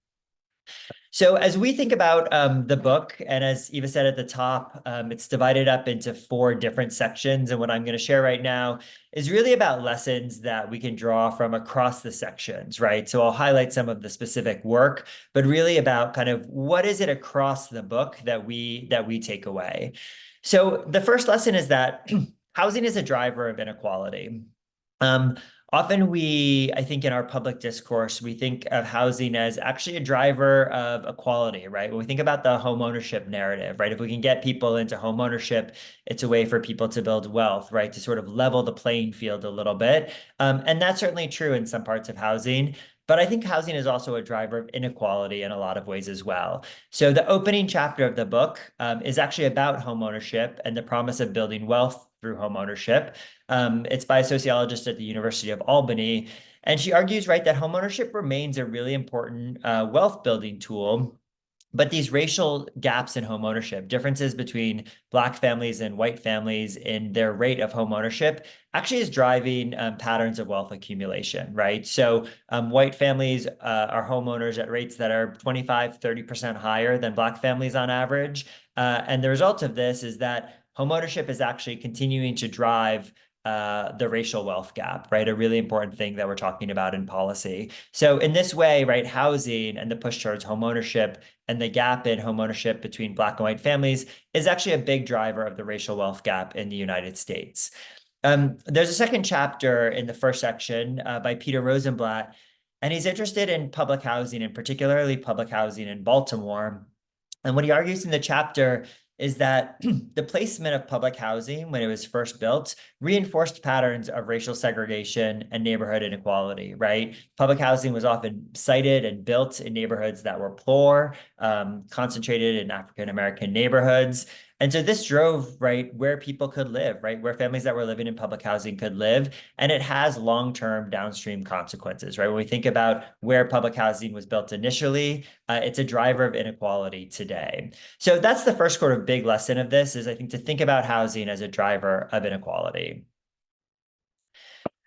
So as we think about the book, and as Eva said at the top, it's divided up into 4 different sections. And what I'm going to share right now is really about lessons that we can draw from across the sections, right? So I'll highlight some of the specific work, but really about kind of what is it across the book that we take away. So the first lesson is that housing is a driver of inequality. Often I think in our public discourse, we think of housing as actually a driver of equality, right? When we think about the home ownership narrative, right? If we can get people into home ownership, it's a way for people to build wealth, right? To sort of level the playing field a little bit. And that's certainly true in some parts of housing. But I think housing is also a driver of inequality in a lot of ways as well. So the opening chapter of the book is actually about home ownership and the promise of building wealth through home ownership. It's by a sociologist at the University of Albany. And she argues, right, that homeownership remains a really important wealth building tool. But these racial gaps in home ownership, differences between Black families and white families in their rate of home ownership, actually is driving patterns of wealth accumulation, right? So white families are homeowners at rates that are 25, 30% higher than Black families on average. And the result of this is that homeownership is actually continuing to drive the racial wealth gap, right? A really important thing that we're talking about in policy. So in this way, right, housing and the push towards homeownership and the gap in homeownership between Black and white families is actually a big driver of the racial wealth gap in the United States. There's a second chapter in the first section by Peter Rosenblatt, and he's interested in public housing, and particularly public housing in Baltimore. And what he argues in the chapter is that the placement of public housing when it was first built reinforced patterns of racial segregation and neighborhood inequality, right? Public housing was often sited and built in neighborhoods that were poor, concentrated in African-American neighborhoods. And so this drove, right, where people could live, right, where families that were living in public housing could live. And it has long-term downstream consequences, right? When we think about where public housing was built initially, it's a driver of inequality today. So that's the first sort of big lesson of this, is I think to think about housing as a driver of inequality.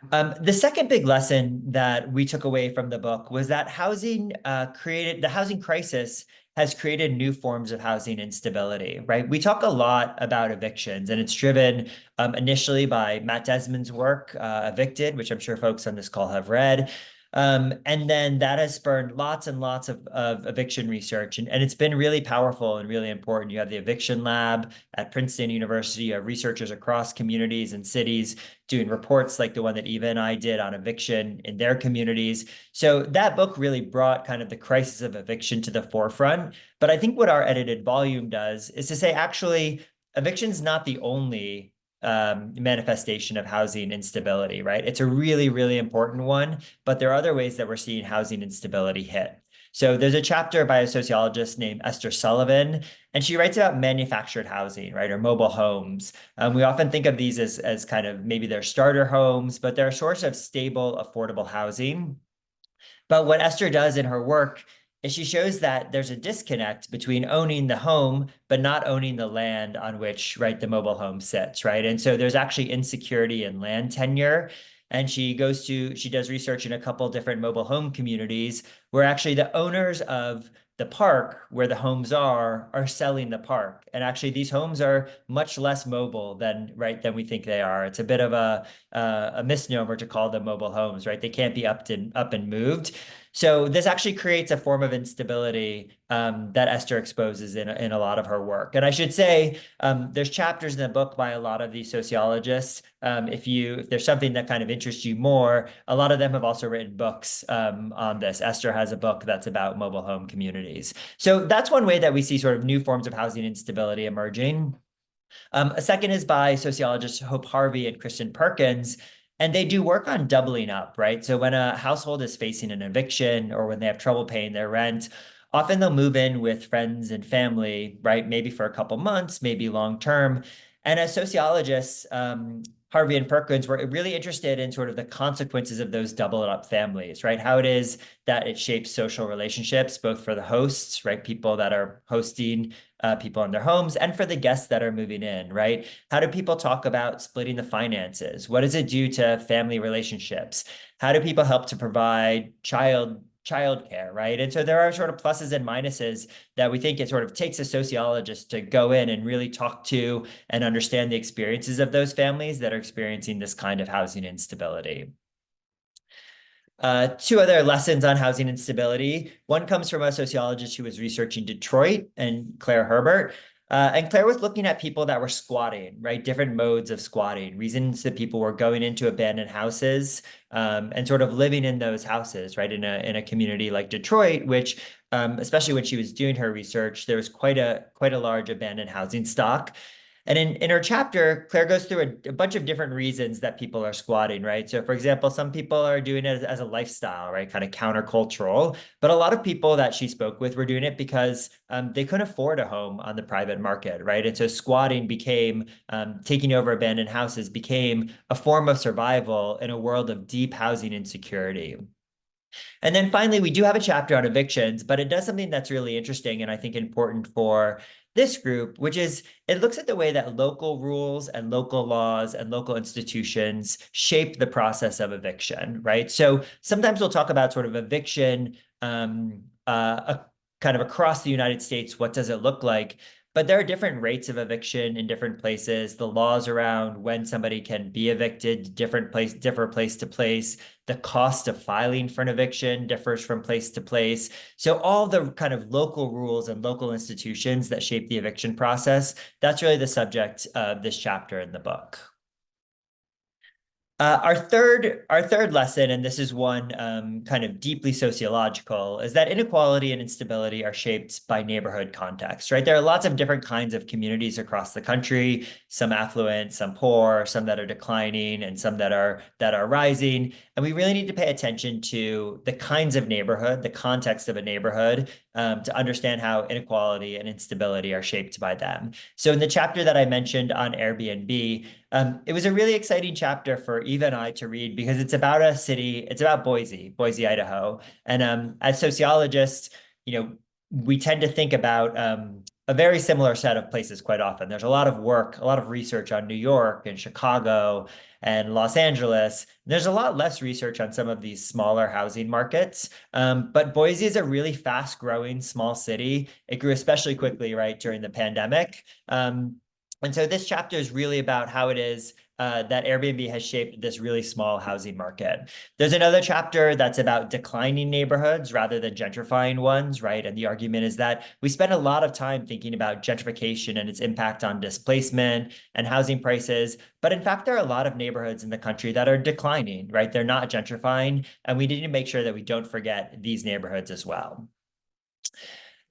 The second big lesson that we took away from the book was that the housing crisis has created new forms of housing instability, right? We talk a lot about evictions, and it's driven initially by Matt Desmond's work, Evicted, which I'm sure folks on this call have read. And then that has spurred lots and lots of eviction research, and it's been really powerful and really important. You have the Eviction Lab at Princeton University. You have researchers across communities and cities doing reports like the one that Eva and I did on eviction in their communities. So that book really brought kind of the crisis of eviction to the forefront. But I think what our edited volume does is to say, actually, eviction's not the only manifestation of housing instability, right? It's a really, really important one, but there are other ways that we're seeing housing instability hit. So there's a chapter by a sociologist named Esther Sullivan, and she writes about manufactured housing, right, or mobile homes. We often think of these as kind of maybe they're starter homes, but they're a source of stable, affordable housing. But what Esther does in her work is she shows that there's a disconnect between owning the home, but not owning the land on which, right, the mobile home sits, right? And so there's actually insecurity in land tenure. And she does research in a couple different mobile home communities where actually the owners of the park where the homes are selling the park. And actually these homes are much less mobile than we think they are. It's a bit of a misnomer to call them mobile homes, right? They can't be up and moved. So this actually creates a form of instability that Esther exposes in a lot of her work. And I should say, there's chapters in the book by a lot of these sociologists. If there's something that kind of interests you more, a lot of them have also written books on this. Esther has a book that's about mobile home communities. So that's one way that we see sort of new forms of housing instability emerging. A second is by sociologists Hope Harvey and Kristen Perkins. And they do work on doubling up, right? So when a household is facing an eviction or when they have trouble paying their rent, often they'll move in with friends and family, right? Maybe for a couple months, maybe long term. And as sociologists, Harvey and Perkins were really interested in sort of the consequences of those doubled up families, right? How it is that it shapes social relationships, both for the hosts, right? People that are hosting people in their homes, and for the guests that are moving in, right? How do people talk about splitting the finances? What does it do to family relationships? How do people help to provide childcare, right? And so there are sort of pluses and minuses that we think it sort of takes a sociologist to go in and really talk to and understand the experiences of those families that are experiencing this kind of housing instability. Two other lessons on housing instability. One comes from a sociologist who was researching Detroit, and Claire Herbert. And Claire was looking at people that were squatting, right? Different modes of squatting, reasons that people were going into abandoned houses and sort of living in those houses, right? In a community like Detroit, which, especially when she was doing her research, there was quite a large abandoned housing stock. And in her chapter, Claire goes through a bunch of different reasons that people are squatting, right? So for example, some people are doing it as a lifestyle, right? Kind of countercultural. But a lot of people that she spoke with were doing it because they couldn't afford a home on the private market, right? And so squatting became, taking over abandoned houses became a form of survival in a world of deep housing insecurity. And then finally, we do have a chapter on evictions, but it does something that's really interesting and I think important for this group, which is it looks at the way that local rules and local laws and local institutions shape the process of eviction, right? So sometimes we'll talk about sort of eviction kind of across the United States. What does it look like? But there are different rates of eviction in different places. The laws around when somebody can be evicted differ place to place. The cost of filing for an eviction differs from place to place. So all the kind of local rules and local institutions that shape the eviction process, that's really the subject of this chapter in the book. Our third lesson, and this is one kind of deeply sociological, is that inequality and instability are shaped by neighborhood context, right? There are lots of different kinds of communities across the country, some affluent, some poor, some that are declining, and some that are rising. And we really need to pay attention to the kinds of neighborhood, the context of a neighborhood, to understand how inequality and instability are shaped by them. So in the chapter that I mentioned on Airbnb, it was a really exciting chapter for Eva and I to read because it's about a city, it's about Boise, Idaho. And as sociologists, we tend to think about a very similar set of places quite often. There's a lot of work, a lot of research on New York and Chicago and Los Angeles. There's a lot less research on some of these smaller housing markets. But Boise is a really fast growing small city. It grew especially quickly, right, during the pandemic. And so this chapter is really about how it is that Airbnb has shaped this really small housing market. There's another chapter that's about declining neighborhoods rather than gentrifying ones, right? And the argument is that we spend a lot of time thinking about gentrification and its impact on displacement and housing prices. But in fact, there are a lot of neighborhoods in the country that are declining, right? They're not gentrifying. And we need to make sure that we don't forget these neighborhoods as well.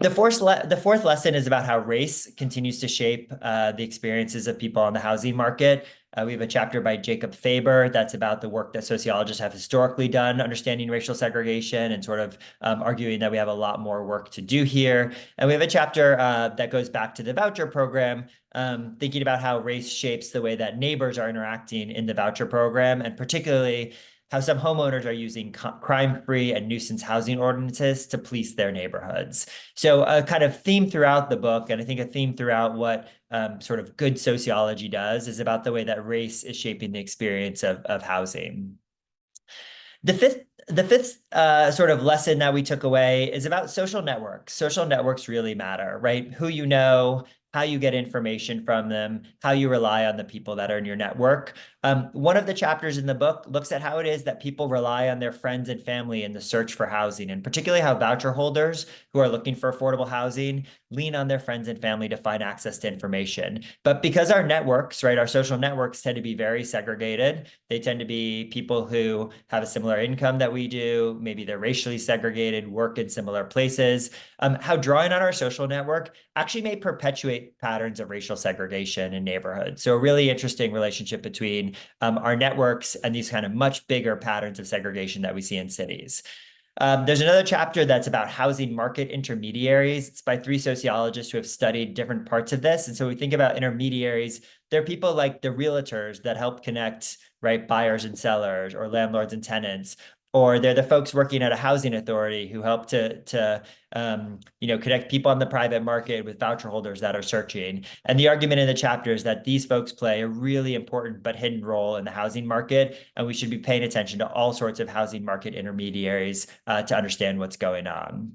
The fourth lesson is about how race continues to shape the experiences of people on the housing market. We have a chapter by Jacob Faber that's about the work that sociologists have historically done understanding racial segregation and sort of arguing that we have a lot more work to do here. And we have a chapter that goes back to the voucher program, thinking about how race shapes the way that neighbors are interacting in the voucher program, and particularly how some homeowners are using crime-free and nuisance housing ordinances to police their neighborhoods. So a kind of theme throughout the book, and I think a theme throughout what sort of good sociology does, is about the way that race is shaping the experience of housing. The the fifth sort of lesson that we took away is about social networks. Social networks really matter, right? Who you know, how you get information from them, how you rely on the people that are in your network. One of the chapters in the book looks at how it is that people rely on their friends and family in the search for housing, and particularly how voucher holders who are looking for affordable housing lean on their friends and family to find access to information. But because our networks, right, our social networks tend to be very segregated, they tend to be people who have a similar income that we do, maybe they're racially segregated, work in similar places, how drawing on our social network actually may perpetuate patterns of racial segregation in neighborhoods. So a really interesting relationship between our networks and these kind of much bigger patterns of segregation that we see in cities. There's another chapter that's about housing market intermediaries. It's by 3 sociologists who have studied different parts of this. And so we think about intermediaries. They're people like the realtors that help connect, right, buyers and sellers, or landlords and tenants, or they're the folks working at a housing authority who help to connect people on the private market with voucher holders that are searching. And the argument in the chapter is that these folks play a really important but hidden role in the housing market, and we should be paying attention to all sorts of housing market intermediaries to understand what's going on.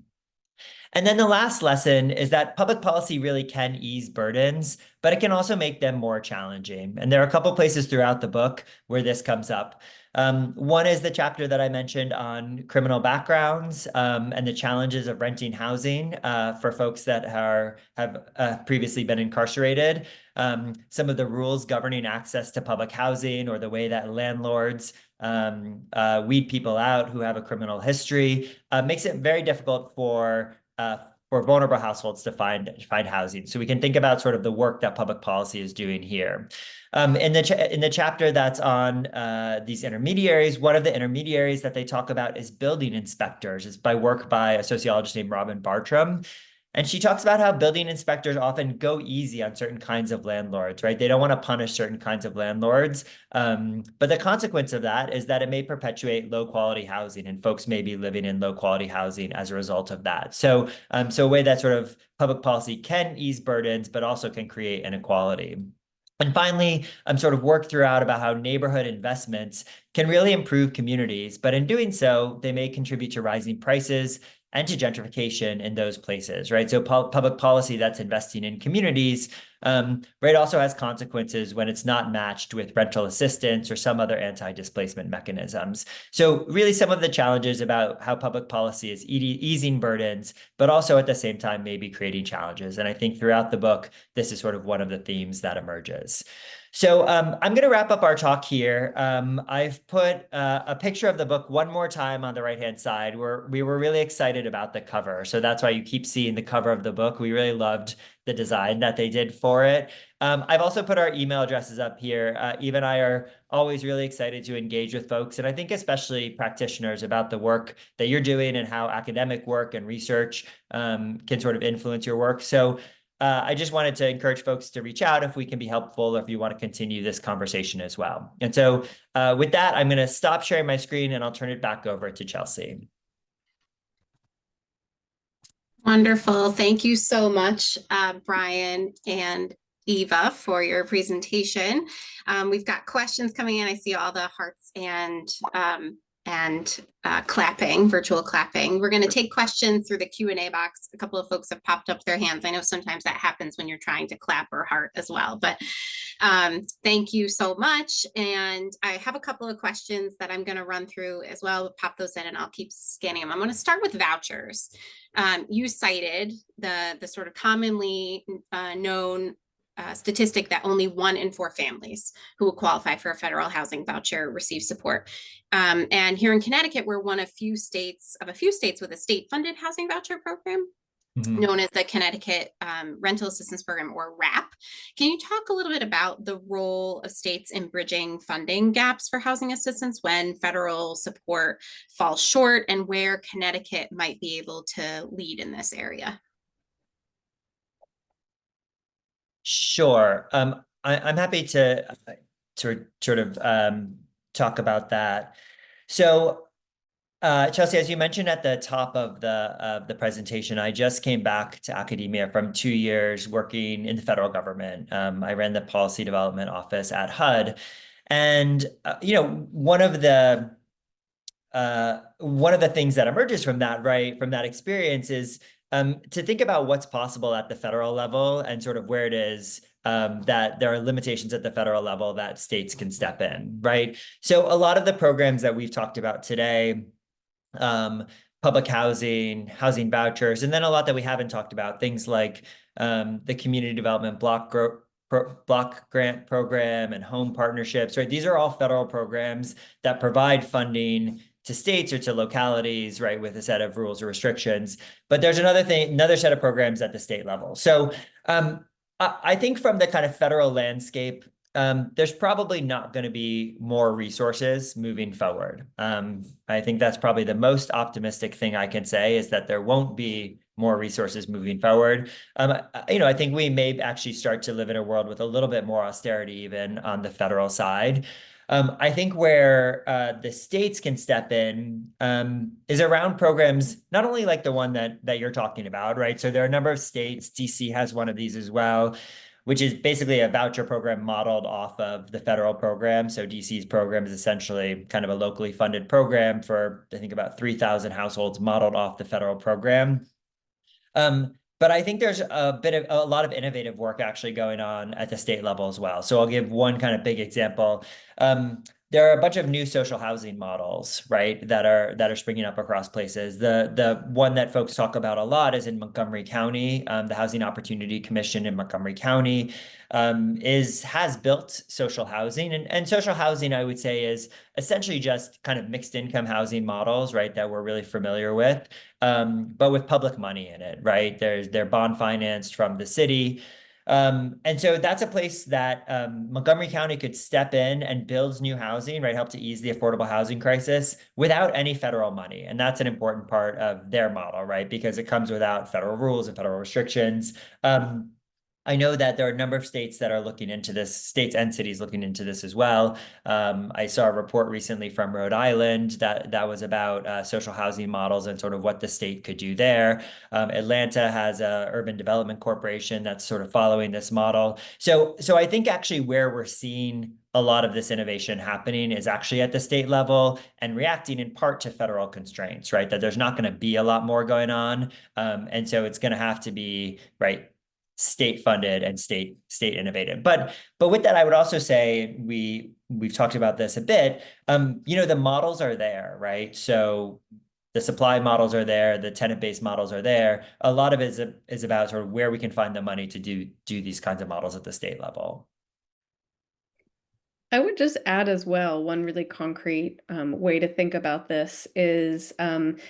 And then the last lesson is that public policy really can ease burdens, but it can also make them more challenging. And there are a couple places throughout the book where this comes up. One is the chapter that I mentioned on criminal backgrounds and the challenges of renting housing for folks that have previously been incarcerated. Some of the rules governing access to public housing, or the way that landlords weed people out who have a criminal history, makes it very difficult for vulnerable households to find housing. So we can think about sort of the work that public policy is doing here. In the chapter that's on these intermediaries, one of the intermediaries that they talk about is building inspectors. It's by work by a sociologist named Robin Bartram. And she talks about how building inspectors often go easy on certain kinds of landlords, right? They don't want to punish certain kinds of landlords. But the consequence of that is that it may perpetuate low quality housing, and folks may be living in low quality housing as a result of that. So a way that sort of public policy can ease burdens, but also can create inequality. And finally, sort of work throughout about how neighborhood investments can really improve communities, but in doing so, they may contribute to rising prices and to gentrification in those places, right? So public policy that's investing in communities, right, also has consequences when it's not matched with rental assistance or some other anti-displacement mechanisms. So really some of the challenges about how public policy is easing burdens, but also at the same time maybe creating challenges. And I think throughout the book, this is sort of one of the themes that emerges. So I'm going to wrap up our talk here. I've put a picture of the book one more time on the right-hand side, where we were really excited about the cover. So that's why you keep seeing the cover of the book. We really loved the design that they did for it. I've also put our email addresses up here. Eva and I are always really excited to engage with folks, and I think especially practitioners, about the work that you're doing and how academic work and research can sort of influence your work. So I just wanted to encourage folks to reach out if we can be helpful, or if you want to continue this conversation as well. And so with that, I'm going to stop sharing my screen and I'll turn it back over to Chelsea. Wonderful. Thank you so much, Brian and Eva, for your presentation. We've got questions coming in. I see all the hearts and clapping, virtual clapping. We're going to take questions through the Q&A box. A couple of folks have popped up their hands. I know sometimes that happens when you're trying to clap or heart as well, but thank you so much. And I have a couple of questions that I'm going to run through as well. Pop those in and I'll keep scanning them. I'm going to start with vouchers. You cited the sort of commonly known statistic that only 1 in 4 families who will qualify for a federal housing voucher receive support. And here in Connecticut, we're one of a few states with a state-funded housing voucher program, known as the Connecticut Rental Assistance Program, or RAP. Can you talk a little bit about the role of states in bridging funding gaps for housing assistance when federal support falls short, and where Connecticut might be able to lead in this area? Sure. I'm happy to sort of talk about that. So, Chelsea, as you mentioned at the top of the presentation, I just came back to academia from 2 years working in the federal government. I ran the policy development office at HUD, and one of the one of the things that emerges from that, right, from that experience is to think about what's possible at the federal level and sort of where it is that there are limitations at the federal level that states can step in, right? So a lot of the programs that we've talked about today, public housing, housing vouchers, and then a lot that we haven't talked about, things like the community development block grant program and home partnerships, right? These are all federal programs that provide funding to states or to localities, right, with a set of rules or restrictions. But there's another set of programs at the state level. So I think from the kind of federal landscape, there's probably not going to be more resources moving forward. I think that's probably the most optimistic thing I can say, is that there won't be more resources moving forward. I think we may actually start to live in a world with a little bit more austerity even on the federal side. I think where the states can step in is around programs, not only like the one that you're talking about, right? So there are a number of states, DC has one of these as well, which is basically a voucher program modeled off of the federal program. So DC's program is essentially kind of a locally funded program for, I think, about 3,000 households modeled off the federal program. But I think there's a lot of innovative work actually going on at the state level as well. So I'll give one kind of big example. There are a bunch of new social housing models, right, that are springing up across places. The one that folks talk about a lot is in Montgomery County. The Housing Opportunity Commission in Montgomery County has built social housing, and social housing, I would say, is essentially just kind of mixed income housing models, right, that we're really familiar with, but with public money in it, right? They're bond financed from the city. And so that's a place that Montgomery County could step in and build new housing, right? Help to ease the affordable housing crisis without any federal money. And that's an important part of their model, right? Because it comes without federal rules and federal restrictions. I know that there are a number of states that are looking into this, states and cities looking into this as well. I saw a report recently from Rhode Island that was about social housing models and sort of what the state could do there. Atlanta has a urban development corporation that's sort of following this model. So I think actually where we're seeing a lot of this innovation happening is actually at the state level and reacting in part to federal constraints, right? That there's not going to be a lot more going on. And so it's going to have to be, right, state funded and state innovative. But with that, I would also say we've talked about this a bit. The models are there, right? So the supply models are there, the tenant-based models are there. A lot of it is about sort of where we can find the money to do these kinds of models at the state level. I would just add as well, one really concrete way to think about this is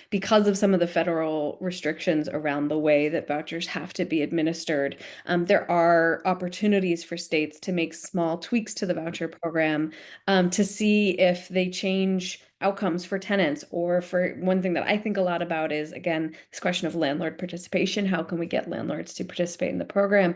because of some of the federal restrictions around the way that vouchers have to be administered, there are opportunities for states to make small tweaks to the voucher program to see if they change outcomes for tenants. Or for one thing that I think a lot about is, again, this question of landlord participation. How can we get landlords to participate in the program?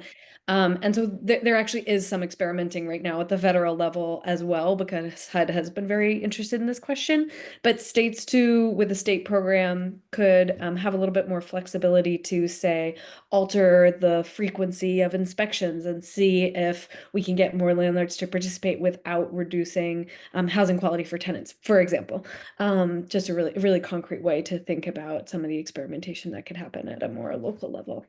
And so there actually is some experimenting right now at the federal level as well, because HUD has been very interested in this question. But states too, with a state program, could have a little bit more flexibility to, say, alter the frequency of inspections and see if we can get more landlords to participate without reducing housing quality for tenants, for example. Just a really concrete way to think about some of the experimentation that could happen at a more local level.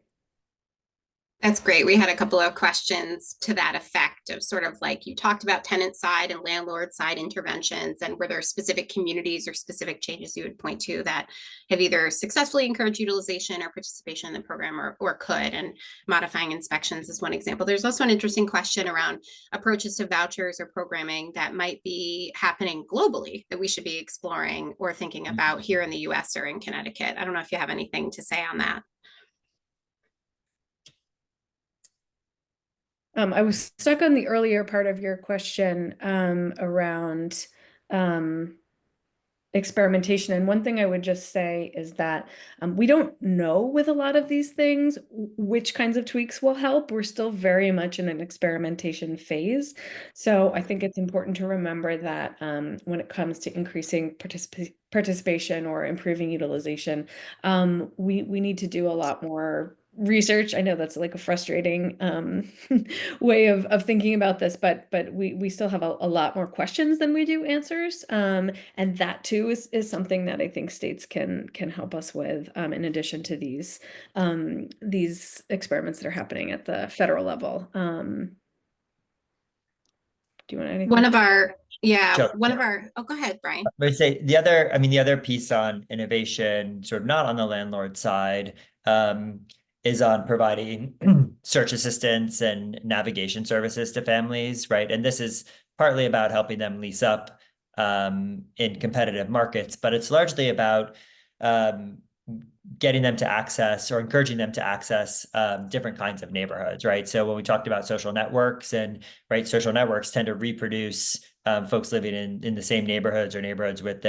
That's great. We had a couple of questions to that effect of sort of like you talked about tenant side and landlord side interventions, and were there specific communities or specific changes you would point to that have either successfully encouraged utilization or participation in the program or could, and modifying inspections is one example. There's also an interesting question around approaches to vouchers or programming that might be happening globally that we should be exploring or thinking about here in the US or in Connecticut. I don't know if you have anything to say on that. I was stuck on the earlier part of your question around experimentation. And one thing I would just say is that we don't know with a lot of these things which kinds of tweaks will help. We're still very much in an experimentation phase. So I think it's important to remember that when it comes to increasing participation or improving utilization, we need to do a lot more research. I know that's like a frustrating way of thinking about this, but we still have a lot more questions than we do answers. And that too is something that I think states can help us with, in addition to these experiments that are happening at the federal level. Do you want anything? One of our, Sure. oh, go ahead, Brian. I would say the other piece on innovation, sort of not on the landlord side, is on providing search assistance and navigation services to families, right? And this is partly about helping them lease up in competitive markets, but it's largely about um, getting them to access or encouraging them to access different kinds of neighborhoods, right? So when we talked about social networks social networks tend to reproduce folks living in the same neighborhoods or neighborhoods with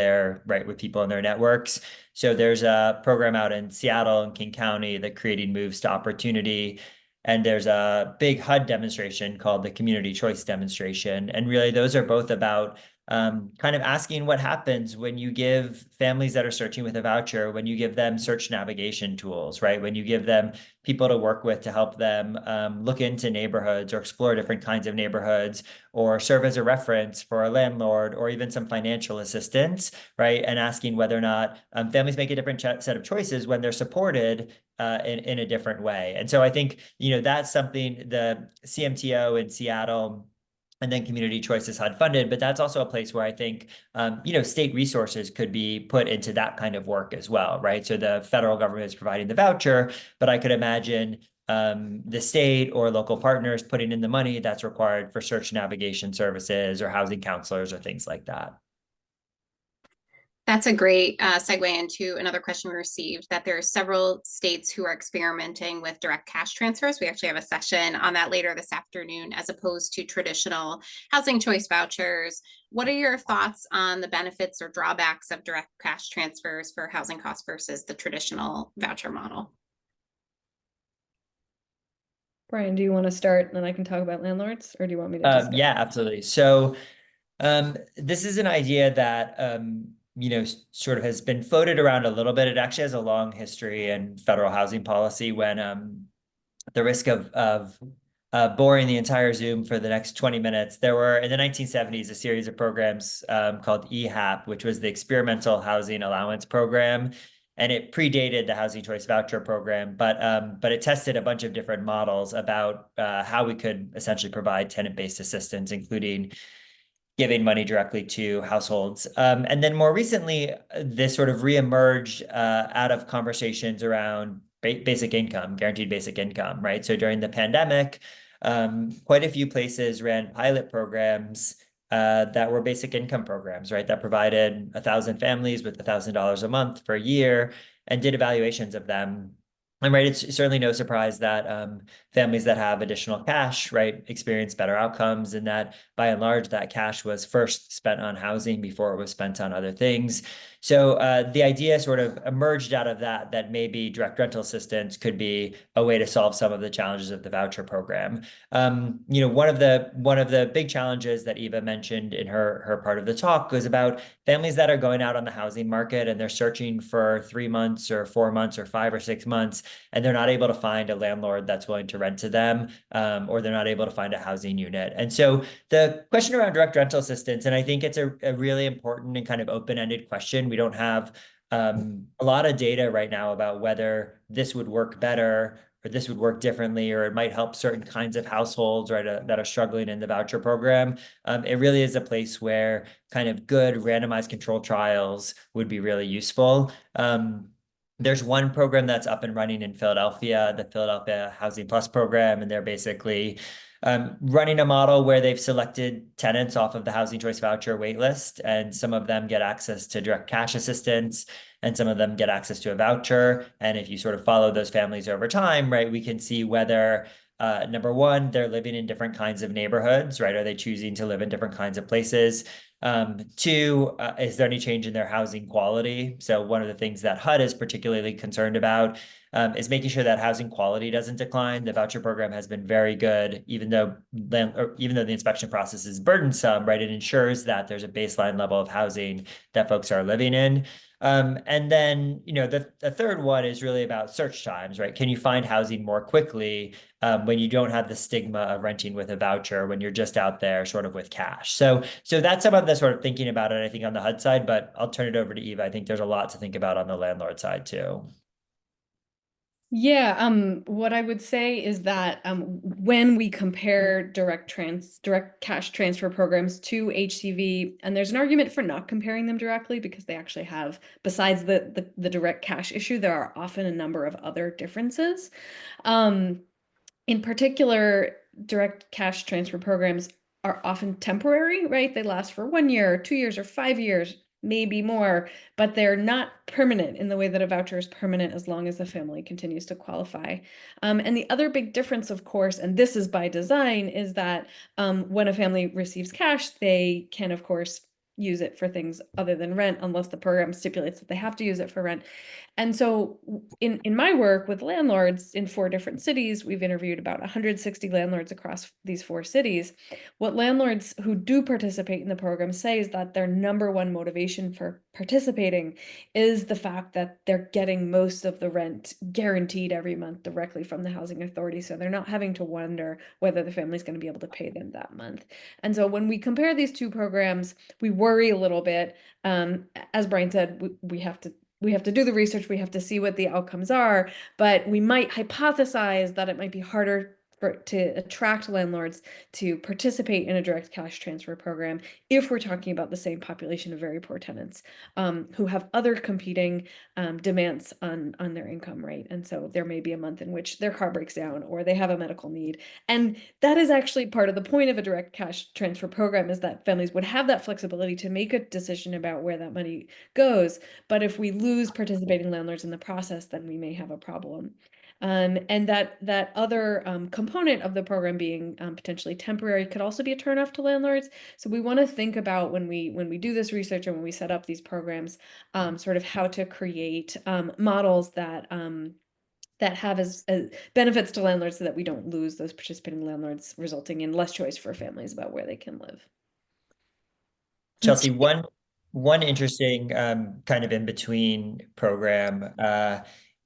with people in their networks. So there's a program out in Seattle and King County that creating moves to opportunity. And there's a big HUD demonstration called the Community Choice Demonstration. And really, those are both about kind of asking what happens when you give families that are searching with a voucher, when you give them search navigation tools, right? When you give them people to work with to help them look into neighborhoods or explore different kinds of neighborhoods or serve as a reference for a landlord or even some financial assistance, right? And asking whether or not families make a different set of choices when they're supported in a different way. And so I think, that's something the CMTO in Seattle and then Community Choices HUD funded, but that's also a place where I think, state resources could be put into that kind of work as well, right? So the federal government is providing the voucher, but I could imagine the state or local partners putting in the money that's required for search navigation services or housing counselors or things like that. That's a great segue into another question we received, that there are several states who are experimenting with direct cash transfers. We actually have a session on that later this afternoon, as opposed to traditional housing choice vouchers. What are your thoughts on the benefits or drawbacks of direct cash transfers for housing costs versus the traditional voucher model? Brian, do you want to start and then I can talk about landlords, or do you want me to just Yeah, absolutely. So this is an idea that sort of has been floated around a little bit. It actually has a long history in federal housing policy when the risk of boring the entire Zoom for the next 20 minutes. There were, in the 1970s, a series of programs called EHAP, which was the Experimental Housing Allowance Program. And it predated the Housing Choice Voucher Program, but it tested a bunch of different models about how we could essentially provide tenant-based assistance, including giving money directly to households. And then more recently, this sort of reemerged out of conversations around basic income, guaranteed basic income, right? So during the pandemic, quite a few places ran pilot programs that were basic income programs, right? That provided 1,000 families with $1,000 a month for a year and did evaluations of them. And right, it's certainly no surprise that families that have additional cash, right, experience better outcomes, and that by and large, that cash was first spent on housing before it was spent on other things. So the idea sort of emerged out of that maybe direct rental assistance could be a way to solve some of the challenges of the voucher program. One of the big challenges that Eva mentioned in her part of the talk was about families that are going out on the housing market and they're searching for 3 months or 4 months or 5 or 6 months, and they're not able to find a landlord that's willing to rent to them, or they're not able to find a housing unit. And so the question around direct rental assistance, and I think it's a really important and kind of open-ended question. We don't have a lot of data right now about whether this would work better or this would work differently, or it might help certain kinds of households, right, that are struggling in the voucher program. It really is a place where kind of good randomized control trials would be really useful. There's one program that's up and running in Philadelphia, the Philadelphia Housing Plus program, and they're basically running a model where they've selected tenants off of the Housing Choice Voucher waitlist, and some of them get access to direct cash assistance, and some of them get access to a voucher. And if you sort of follow those families over time, right, we can see whether number one, they're living in different kinds of neighborhoods, right? Are they choosing to live in different kinds of places? Two, is there any change in their housing quality? So one of the things that HUD is particularly concerned about is making sure that housing quality doesn't decline. The voucher program has been very good, even though the inspection process is burdensome, right? It ensures that there's a baseline level of housing that folks are living in. And then, the third one is really about search times, right? Can you find housing more quickly when you don't have the stigma of renting with a voucher, when you're just out there sort of with cash? So that's some of the sort of thinking about it, I think, on the HUD side, but I'll turn it over to Eva. I think there's a lot to think about on the landlord side too. Yeah, what I would say is that when we compare direct cash transfer programs to HCV, and there's an argument for not comparing them directly because they actually have, besides the direct cash issue, there are often a number of other differences. In particular, direct cash transfer programs are often temporary, right? They last for 1 year, or 2 years, or 5 years, maybe more, but they're not permanent in the way that a voucher is permanent as long as the family continues to qualify. And the other big difference, of course, and this is by design, is that when a family receives cash, they can, of course, use it for things other than rent unless the program stipulates that they have to use it for rent. And so in my work with landlords in 4 different cities, we've interviewed about 160 landlords across these 4 cities. What landlords who do participate in the program say is that their number one motivation for participating is the fact that they're getting most of the rent guaranteed every month directly from the housing authority. So they're not having to wonder whether the family's going to be able to pay them that month. And so when we compare these 2 programs, we worry a little bit. As Brian said, we have to do the research, we have to see what the outcomes are, but we might hypothesize that it might be harder to attract landlords to participate in a direct cash transfer program if we're talking about the same population of very poor tenants who have other competing demands on their income, right? And so there may be a month in which their car breaks down or they have a medical need. And that is actually part of the point of a direct cash transfer program, is that families would have that flexibility to make a decision about where that money goes. But if we lose participating landlords in the process, then we may have a problem. And that other component of the program being potentially temporary could also be a turnoff to landlords. So we want to think about when we do this research and when we set up these programs, sort of how to create models that have as benefits to landlords so that we don't lose those participating landlords, resulting in less choice for families about where they can live. Chelsea, one interesting kind of in between program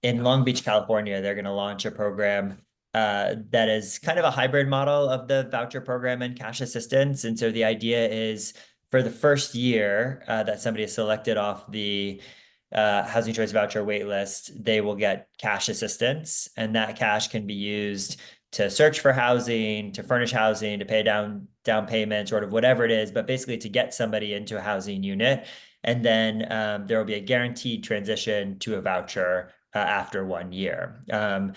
in Long Beach, California, they're going to launch a program that is kind of a hybrid model of the voucher program and cash assistance. And so the idea is for the first year that somebody is selected off the housing choice voucher waitlist, they will get cash assistance, and that cash can be used to search for housing, to furnish housing, to pay down payment, sort of whatever it is, but basically to get somebody into a housing unit. And then there will be a guaranteed transition to a voucher after 1 year. And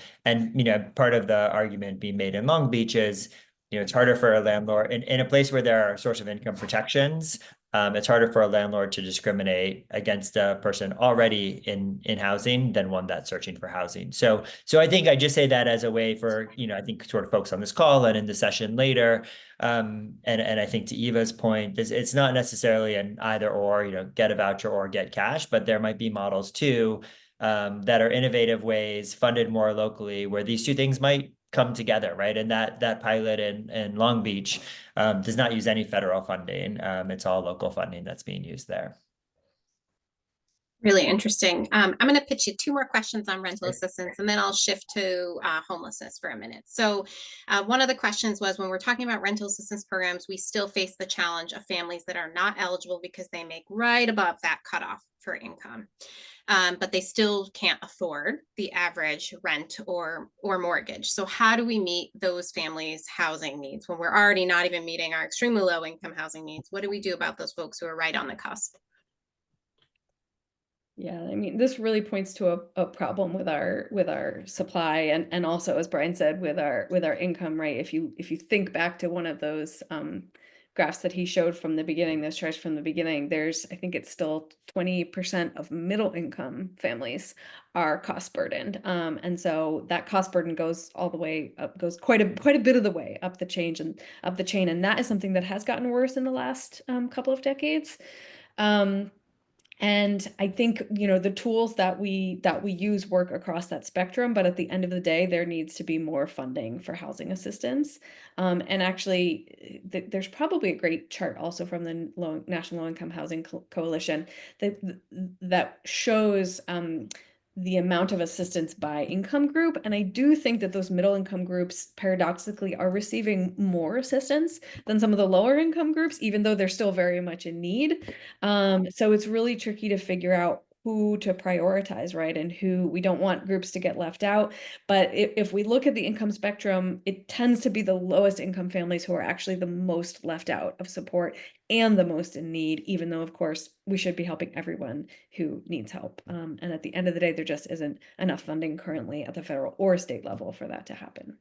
part of the argument being made in Long Beach is, it's harder for a landlord in a place where there are source of income protections. It's harder for a landlord to discriminate against a person already in housing than one that's searching for housing. So I think I just say that as a way for, I think sort of folks on this call and in the session later. And I think to Eva's point, it's not necessarily an either or, get a voucher or get cash, but there might be models too that are innovative ways funded more locally where these 2 things might come together, right? And that pilot in Long Beach does not use any federal funding. It's all local funding that's being used there. Really interesting. I'm going to pitch you 2 more questions on rental assistance, and then I'll shift to homelessness for a minute. So one of the questions was, when we're talking about rental assistance programs, we still face the challenge of families that are not eligible because they make right above that cutoff for income. But they still can't afford the average rent or mortgage. So how do we meet those families' housing needs when we're already not even meeting our extremely low income housing needs? What do we do about those folks who are right on the cusp? Yeah, I mean, this really points to a problem with our supply and also, as Brian said, with our income, right? If you think back to one of those graphs that he showed from the beginning, those charts from the beginning, I think it's still 20% of middle income families are cost burdened. And so that cost burden goes all the way up, goes quite a bit of the way up the chain, and that is something that has gotten worse in the last couple of decades. And I think, the tools that we use work across that spectrum, but at the end of the day, there needs to be more funding for housing assistance. And actually, there's probably a great chart also from the National Low Income Housing Coalition that shows the amount of assistance by income group. And I do think that those middle income groups paradoxically are receiving more assistance than some of the lower income groups, even though they're still very much in need. So it's really tricky to figure out who to prioritize, right? And who we don't want groups to get left out. But if we look at the income spectrum, it tends to be the lowest income families who are actually the most left out of support and the most in need, even though, of course, we should be helping everyone who needs help. And at the end of the day, there just isn't enough funding currently at the federal or state level for that to happen.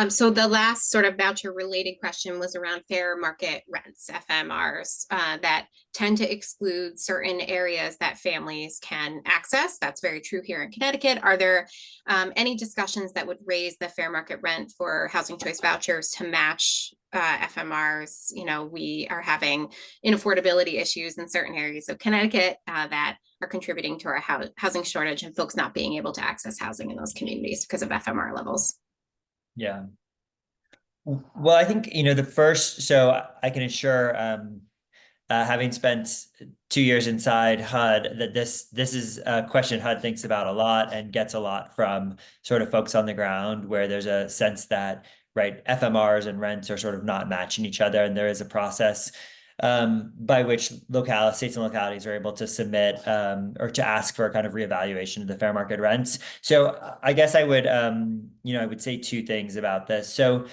So the last sort of voucher related question was around fair market rents, FMRs, that tend to exclude certain areas that families can access. That's very true here in Connecticut. Are there any discussions that would raise the fair market rent for housing choice vouchers to match FMRs? We are having inaffordability issues in certain areas of Connecticut that are contributing to our housing shortage and folks not being able to access housing in those communities because of FMR levels. Yeah. Well, I think, so I can assure, having spent 2 years inside HUD, that this is a question HUD thinks about a lot and gets a lot from sort of folks on the ground, where there's a sense that, right, FMRs and rents are sort of not matching each other. And there is a process by which states and localities are able to submit or to ask for a kind of reevaluation of the fair market rents. So I guess I would, I would say two things about this. So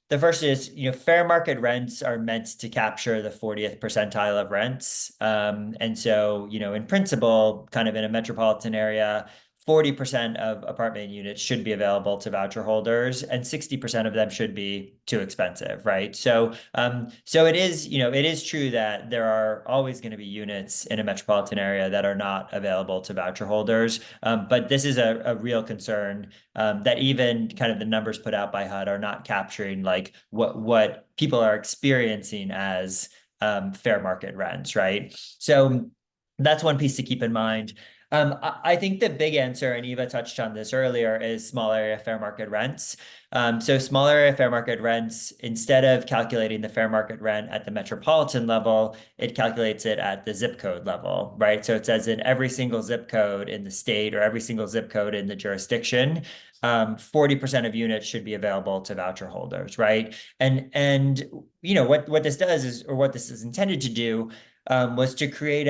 the first is, fair market rents are meant to capture the 40th percentile of rents. And so, in principle, kind of in a metropolitan area, 40% of apartment units should be available to voucher holders, and 60% of them should be too expensive, right? So, it is true that there are always going to be units in a metropolitan area that are not available to voucher holders. But this is a real concern that even kind of the numbers put out by HUD are not capturing like what people are experiencing as fair market rents, right? So that's one piece to keep in mind. I think the big answer, and Eva touched on this earlier, is small area fair market rents. So small area fair market rents, instead of calculating the fair market rent at the metropolitan level, it calculates it at the zip code level, right? So it says in every single zip code in the state or every single zip code in the jurisdiction, 40% of units should be available to voucher holders, right? And what this does is, or what this is intended to do, was to create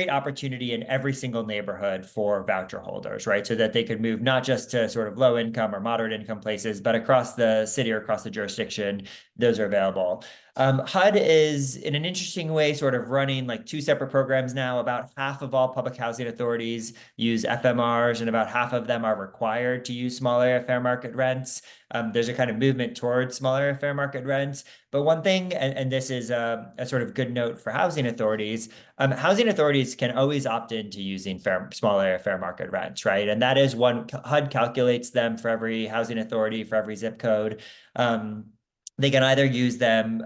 opportunity in every single neighborhood for voucher holders, right? So that they could move not just to sort of low income or moderate income places, but across the city or across the jurisdiction, those are available. HUD is, in an interesting way, sort of running like two separate programs now. About half of all public housing authorities use FMRs, and about half of them are required to use small area fair market rents. There's a kind of movement towards small area fair market rents. But one thing, and this is a sort of good note for housing authorities can always opt into using small area fair market rents, right? And that is one, HUD calculates them for every housing authority, for every zip code. They can either use them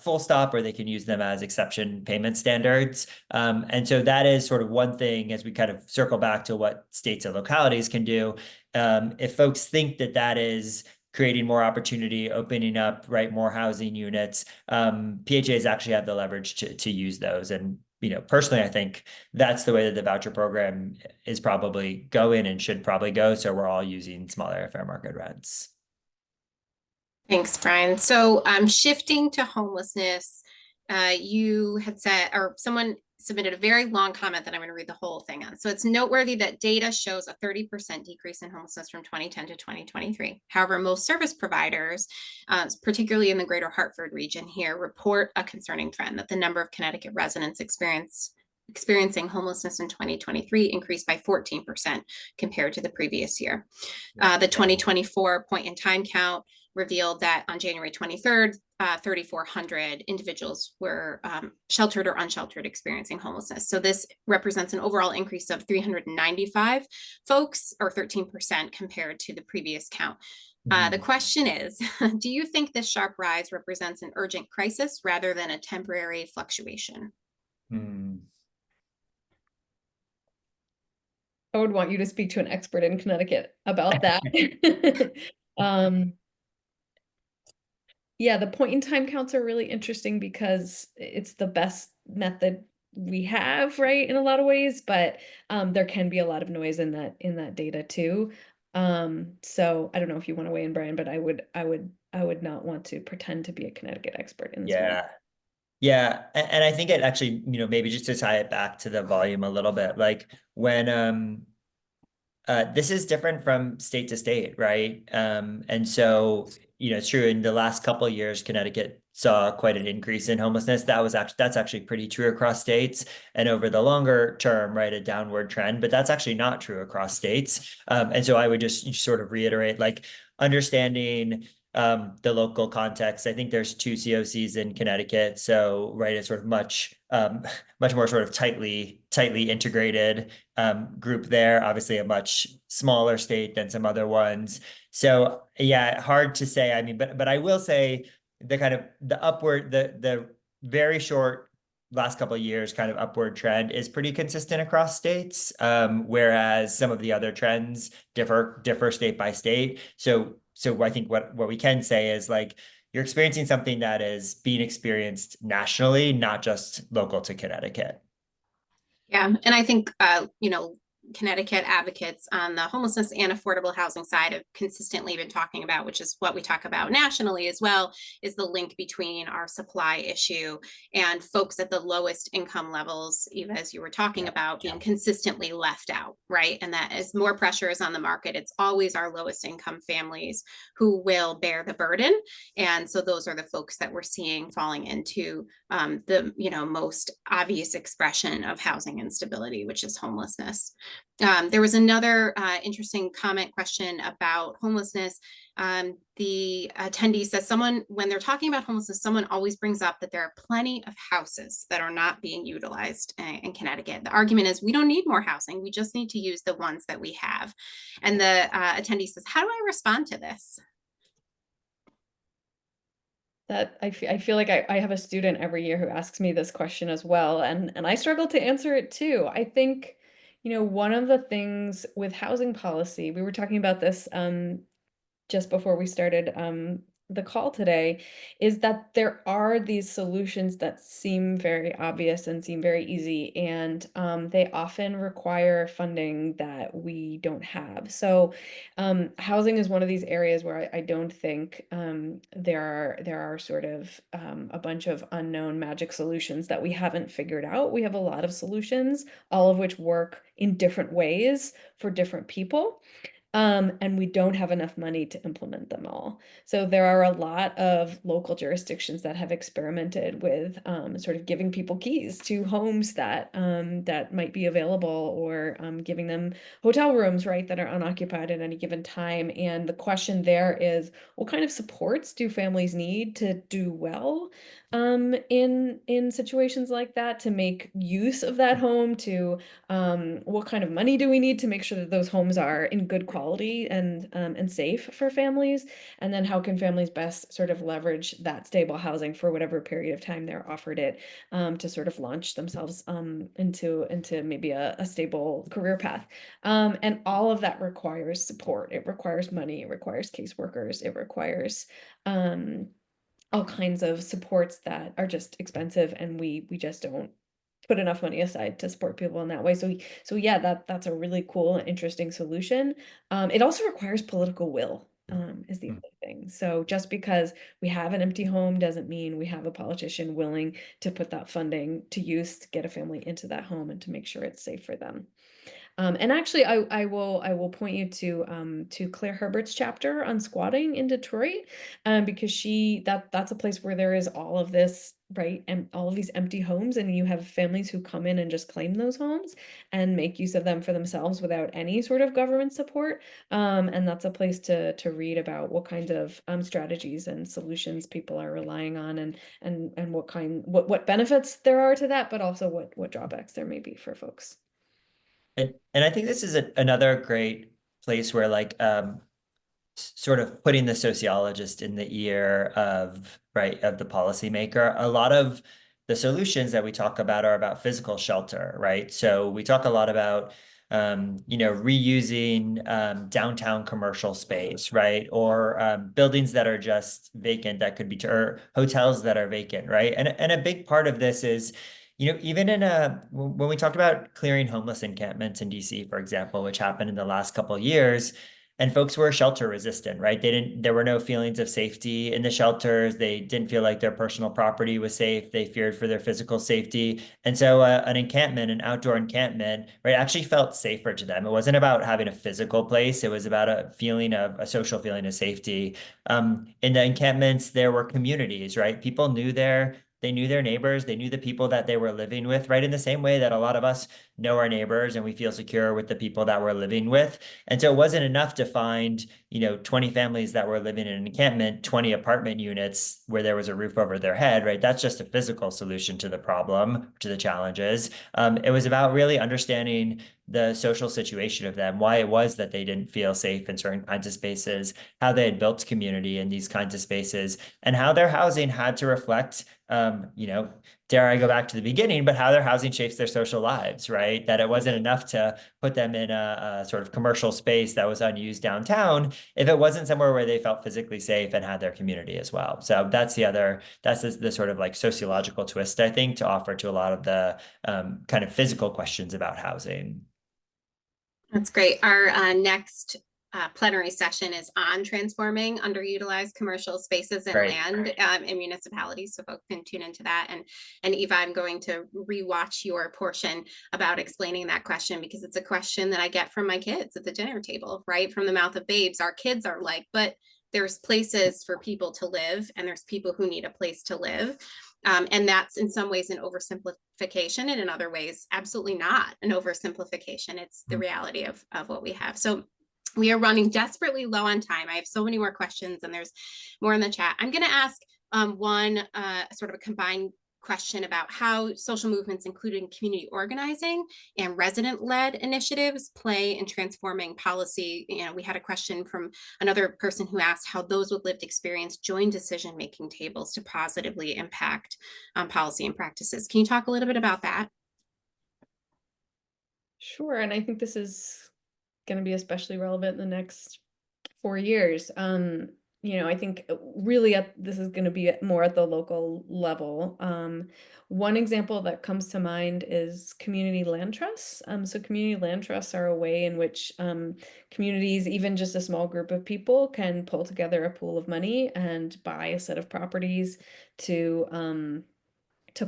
full stop, or they can use them as exception payment standards. And so that is sort of one thing, as we kind of circle back to what states and localities can do. If folks think that is creating more opportunity, opening up, right, more housing units, PHAs actually have the leverage to use those. And personally, I think that's the way that the voucher program is probably going and should probably go. So we're all using small area fair market rents. Thanks, Brian. So shifting to homelessness, you had said, or someone submitted a very long comment that I'm going to read the whole thing on. So it's noteworthy that data shows a 30% decrease in homelessness from 2010 to 2023. However, most service providers, particularly in the greater Hartford region here, report a concerning trend that the number of Connecticut residents experiencing homelessness in 2023 increased by 14% compared to the previous year. The 2024 point in time count revealed that on January 23rd, 3,400 individuals were sheltered or unsheltered experiencing homelessness. So this represents an overall increase of 395 folks, or 13% compared to the previous count. The question is, do you think this sharp rise represents an urgent crisis rather than a temporary fluctuation? Hmm. I would want you to speak to an expert in Connecticut about that. Um, yeah, the point in time counts are really interesting because it's the best method we have, right, in a lot of ways, but there can be a lot of noise in that data too. So I don't know if you want to weigh in, Brian, but I would not want to pretend to be a Connecticut expert in this one. Yeah. Yeah. And I think it actually, maybe just to tie it back to the volume a little bit, like when this is different from state to state, right? And so, it's true in the last couple of years, Connecticut saw quite an increase in homelessness. That's actually pretty true across states. And over the longer term, right, a downward trend, but that's actually not true across states. And so I would just sort of reiterate, like understanding the local context. I think there's 2 COCs in Connecticut. So, right, it's sort of much more sort of tightly integrated group there, obviously a much smaller state than some other ones. So yeah, hard to say. I mean, but I will say the kind of the very short last couple of years kind of upward trend is pretty consistent across states, whereas some of the other trends differ state by state. So I think what we can say is like you're experiencing something that is being experienced nationally, not just local to Connecticut. Yeah, and I think Connecticut advocates on the homelessness and affordable housing side have consistently been talking about, which is what we talk about nationally as well, is the link between our supply issue and folks at the lowest income levels, even as you were talking about, being consistently left out, right? And that as more pressure is on the market, it's always our lowest income families who will bear the burden. And so those are the folks that we're seeing falling into the most obvious expression of housing instability, which is homelessness. There was another interesting comment question about homelessness. The attendee says when they're talking about homelessness, someone always brings up that there are plenty of houses that are not being utilized in Connecticut. The argument is we don't need more housing. We just need to use the ones that we have. And the attendee says, how do I respond to this? That I feel like I have a student every year who asks me this question as well, and I struggle to answer it too. I think, one of the things with housing policy, we were talking about this just before we started the call today, is that there are these solutions that seem very obvious and seem very easy, and they often require funding that we don't have. So housing is one of these areas where I don't think there are sort of a bunch of unknown magic solutions that we haven't figured out. We have a lot of solutions, all of which work in different ways for different people. And we don't have enough money to implement them all. So there are a lot of local jurisdictions that have experimented with sort of giving people keys to homes that might be available, or giving them hotel rooms, right, that are unoccupied at any given time. And the question there is, what kind of supports do families need to do well in situations like that, to make use of that home, to what kind of money do we need to make sure that those homes are in good quality and safe for families? And then how can families best sort of leverage that stable housing for whatever period of time they're offered it, to sort of launch themselves into maybe a stable career path. And all of that requires support. It requires money. It requires caseworkers. It requires all kinds of supports that are just expensive, and we just don't put enough money aside to support people in that way. So yeah, that's a really cool and interesting solution. It also requires political will, is the other thing. So just because we have an empty home doesn't mean we have a politician willing to put that funding to use to get a family into that home and to make sure it's safe for them. And actually, I will point you to Claire Herbert's chapter on squatting in Detroit, because that's a place where there is all of this, right, and all of these empty homes, and you have families who come in and just claim those homes and make use of them for themselves without any sort of government support. And that's a place to read about what kinds of strategies and solutions people are relying on, and what benefits there are to that, but also what drawbacks there may be for folks. And I think this is another great place where like sort of putting the sociologist in the ear of the policymaker. A lot of the solutions that we talk about are about physical shelter, right? So we talk a lot about reusing downtown commercial space, right? Or buildings that are just vacant that could be, or hotels that are vacant, right? And a big part of this is, even when we talked about clearing homeless encampments in DC, for example, which happened in the last couple of years, and folks were shelter resistant, right? There were no feelings of safety in the shelters. They didn't feel like their personal property was safe. They feared for their physical safety. And so an encampment, an outdoor encampment, right, actually felt safer to them. It wasn't about having a physical place. It was about a social feeling of safety. In the encampments, there were communities, right? People they knew their neighbors, they knew the people that they were living with, right? In the same way that a lot of us know our neighbors and we feel secure with the people that we're living with. And so it wasn't enough to find, 20 families that were living in an encampment, 20 apartment units where there was a roof over their head, right? That's just a physical solution to the problem, to the challenges. It was about really understanding the social situation of them, why it was that they didn't feel safe in certain kinds of spaces, how they had built community in these kinds of spaces, and how their housing had to reflect, dare I go back to the beginning, but how their housing shapes their social lives, right? That it wasn't enough to put them in a sort of commercial space that was unused downtown if it wasn't somewhere where they felt physically safe and had their community as well. So that's the sort of like sociological twist, I think, to offer to a lot of the kind of physical questions about housing. That's great. Our next plenary session is on transforming underutilized commercial spaces and land in municipalities. So folks can tune into that. And Eva, I'm going to rewatch your portion about explaining that question, because it's a question that I get from my kids at the dinner table, right? From the mouth of babes. Our kids are like, but there's places for people to live, and there's people who need a place to live. And that's in some ways an oversimplification, and in other ways, absolutely not an oversimplification. It's the reality of what we have. So we are running desperately low on time. I have so many more questions, and there's more in the chat. I'm going to ask one sort of a combined question about how social movements, including community organizing and resident-led initiatives, play in transforming policy. We had a question from another person who asked how those with lived experience join decision-making tables to positively impact policy and practices. Can you talk a little bit about that? Sure, and I think this is going to be especially relevant in the next 4 years. I think really this is going to be more at the local level. One example that comes to mind is community land trusts. So community land trusts are a way in which communities, even just a small group of people, can pull together a pool of money and buy a set of properties to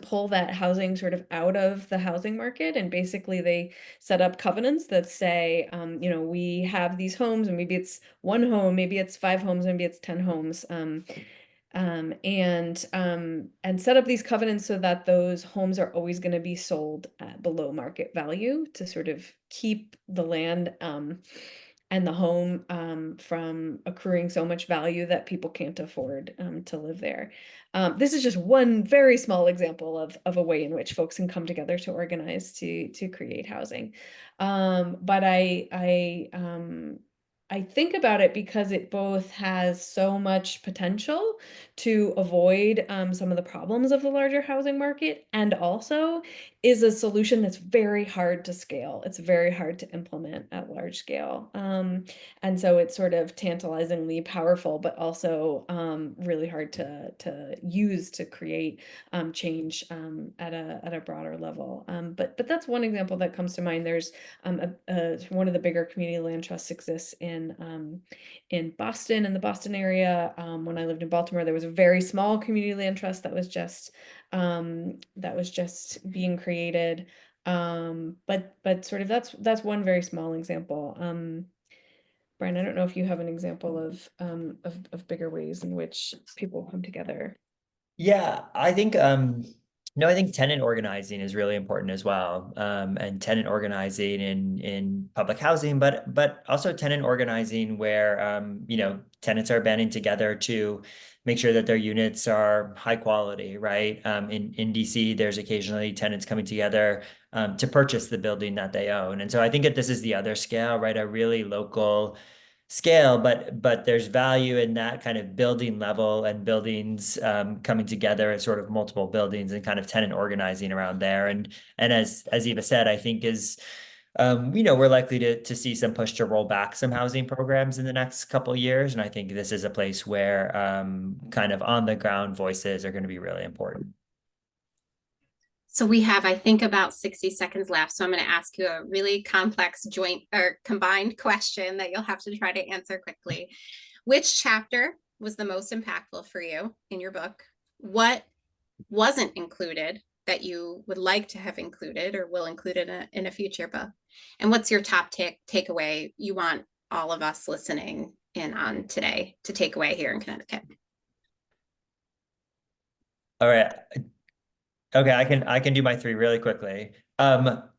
pull that housing sort of out of the housing market. And basically they set up covenants that say, we have these homes, and maybe it's one home, maybe it's 5 homes, maybe it's 10 homes, and set up these covenants so that those homes are always going to be sold at below market value to sort of keep the land and the home from accruing so much value that people can't afford to live there. This is just one very small example of a way in which folks can come together to organize to create housing. But I think about it because it both has so much potential to avoid some of the problems of the larger housing market, and also is a solution that's very hard to scale. It's very hard to implement at large scale. And so it's sort of tantalizingly powerful, but also really hard to use to create change at a broader level. But that's one example that comes to mind. There's one of the bigger community land trusts exists in Boston, in the Boston area. When I lived in Baltimore, there was a very small community land trust that was just being created. But sort of that's one very small example. Brian, I don't know if you have an example of bigger ways in which people come together. Yeah, I think I think tenant organizing is really important as well. And tenant organizing in public housing, but also tenant organizing where tenants are banding together to make sure that their units are high quality, right? In DC, there's occasionally tenants coming together to purchase the building that they own. And so I think that this is the other scale, right? A really local scale, but there's value in that kind of building level and buildings coming together as sort of multiple buildings and kind of tenant organizing around there. And as Eva said, I think is we're likely to see some push to roll back some housing programs in the next couple of years. And I think this is a place where kind of on the ground voices are going to be really important. So we have, I think, about 60 seconds left. So I'm going to ask you a really complex joint or combined question that you'll have to try to answer quickly. Which chapter was the most impactful for you in your book? What wasn't included that you would like to have included or will include in a future book? And what's your top takeaway you want all of us listening in on today to take away here in Connecticut? All right. Okay, I can do my three really quickly. One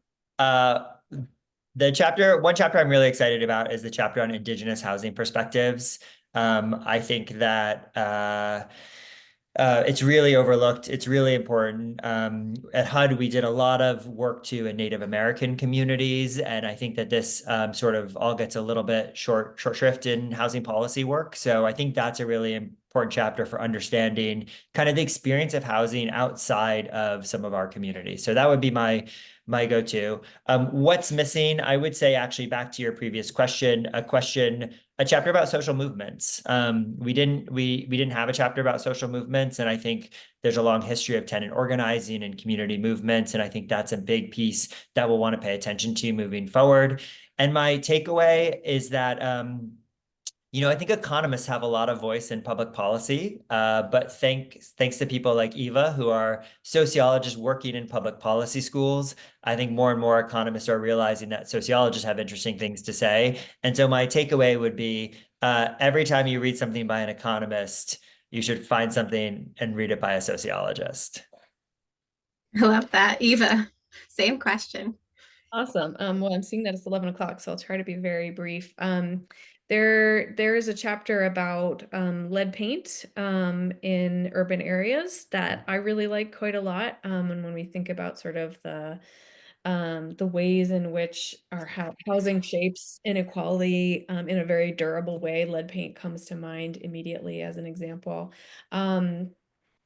chapter I'm really excited about is the chapter on Indigenous housing perspectives. I think that it's really overlooked. It's really important. At HUD, we did a lot of work too in Native American communities, and I think that this sort of all gets a little bit short shrift in housing policy work. So I think that's a really important chapter for understanding kind of the experience of housing outside of some of our communities. So that would be my go-to. What's missing? I would say actually back to your previous question, a chapter about social movements. We didn't have a chapter about social movements, and I think there's a long history of tenant organizing and community movements, and I think that's a big piece that we'll want to pay attention to moving forward. And my takeaway is that I think economists have a lot of voice in public policy, but thanks to people like Eva, who are sociologists working in public policy schools, I think more and more economists are realizing that sociologists have interesting things to say. And so my takeaway would be every time you read something by an economist, you should find something and read it by a sociologist. I love that. Eva, same question. Awesome. Well, I'm seeing that it's 11 o'clock, so I'll try to be very brief. There is a chapter about lead paint in urban areas that I really like quite a lot. And when we think about sort of the ways in which our housing shapes inequality in a very durable way, lead paint comes to mind immediately as an example.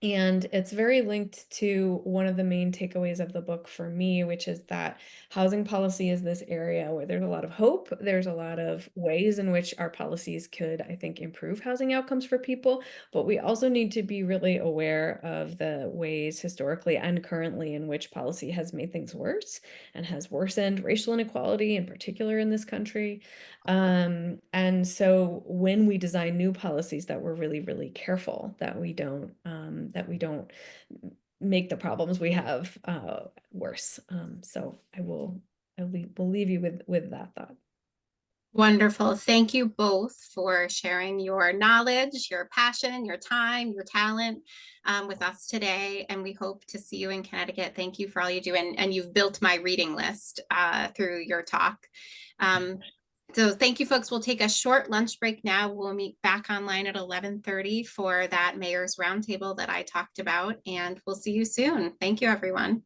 And it's very linked to one of the main takeaways of the book for me, which is that housing policy is this area where there's a lot of hope. There's a lot of ways in which our policies could, I think, improve housing outcomes for people. But we also need to be really aware of the ways historically and currently in which policy has made things worse and has worsened racial inequality, in particular in this country. And so when we design new policies, that we're really, really careful that we don't make the problems we have worse. So will leave you with that thought. Wonderful. Thank you both for sharing your knowledge, your passion, your time, your talent with us today. And we hope to see you in Connecticut. Thank you for all you do. And you've built my reading list through your talk. So thank you, folks. We'll take a short lunch break now. We'll meet back online at 11:30 for that mayor's roundtable that I talked about, and we'll see you soon. Thank you, everyone.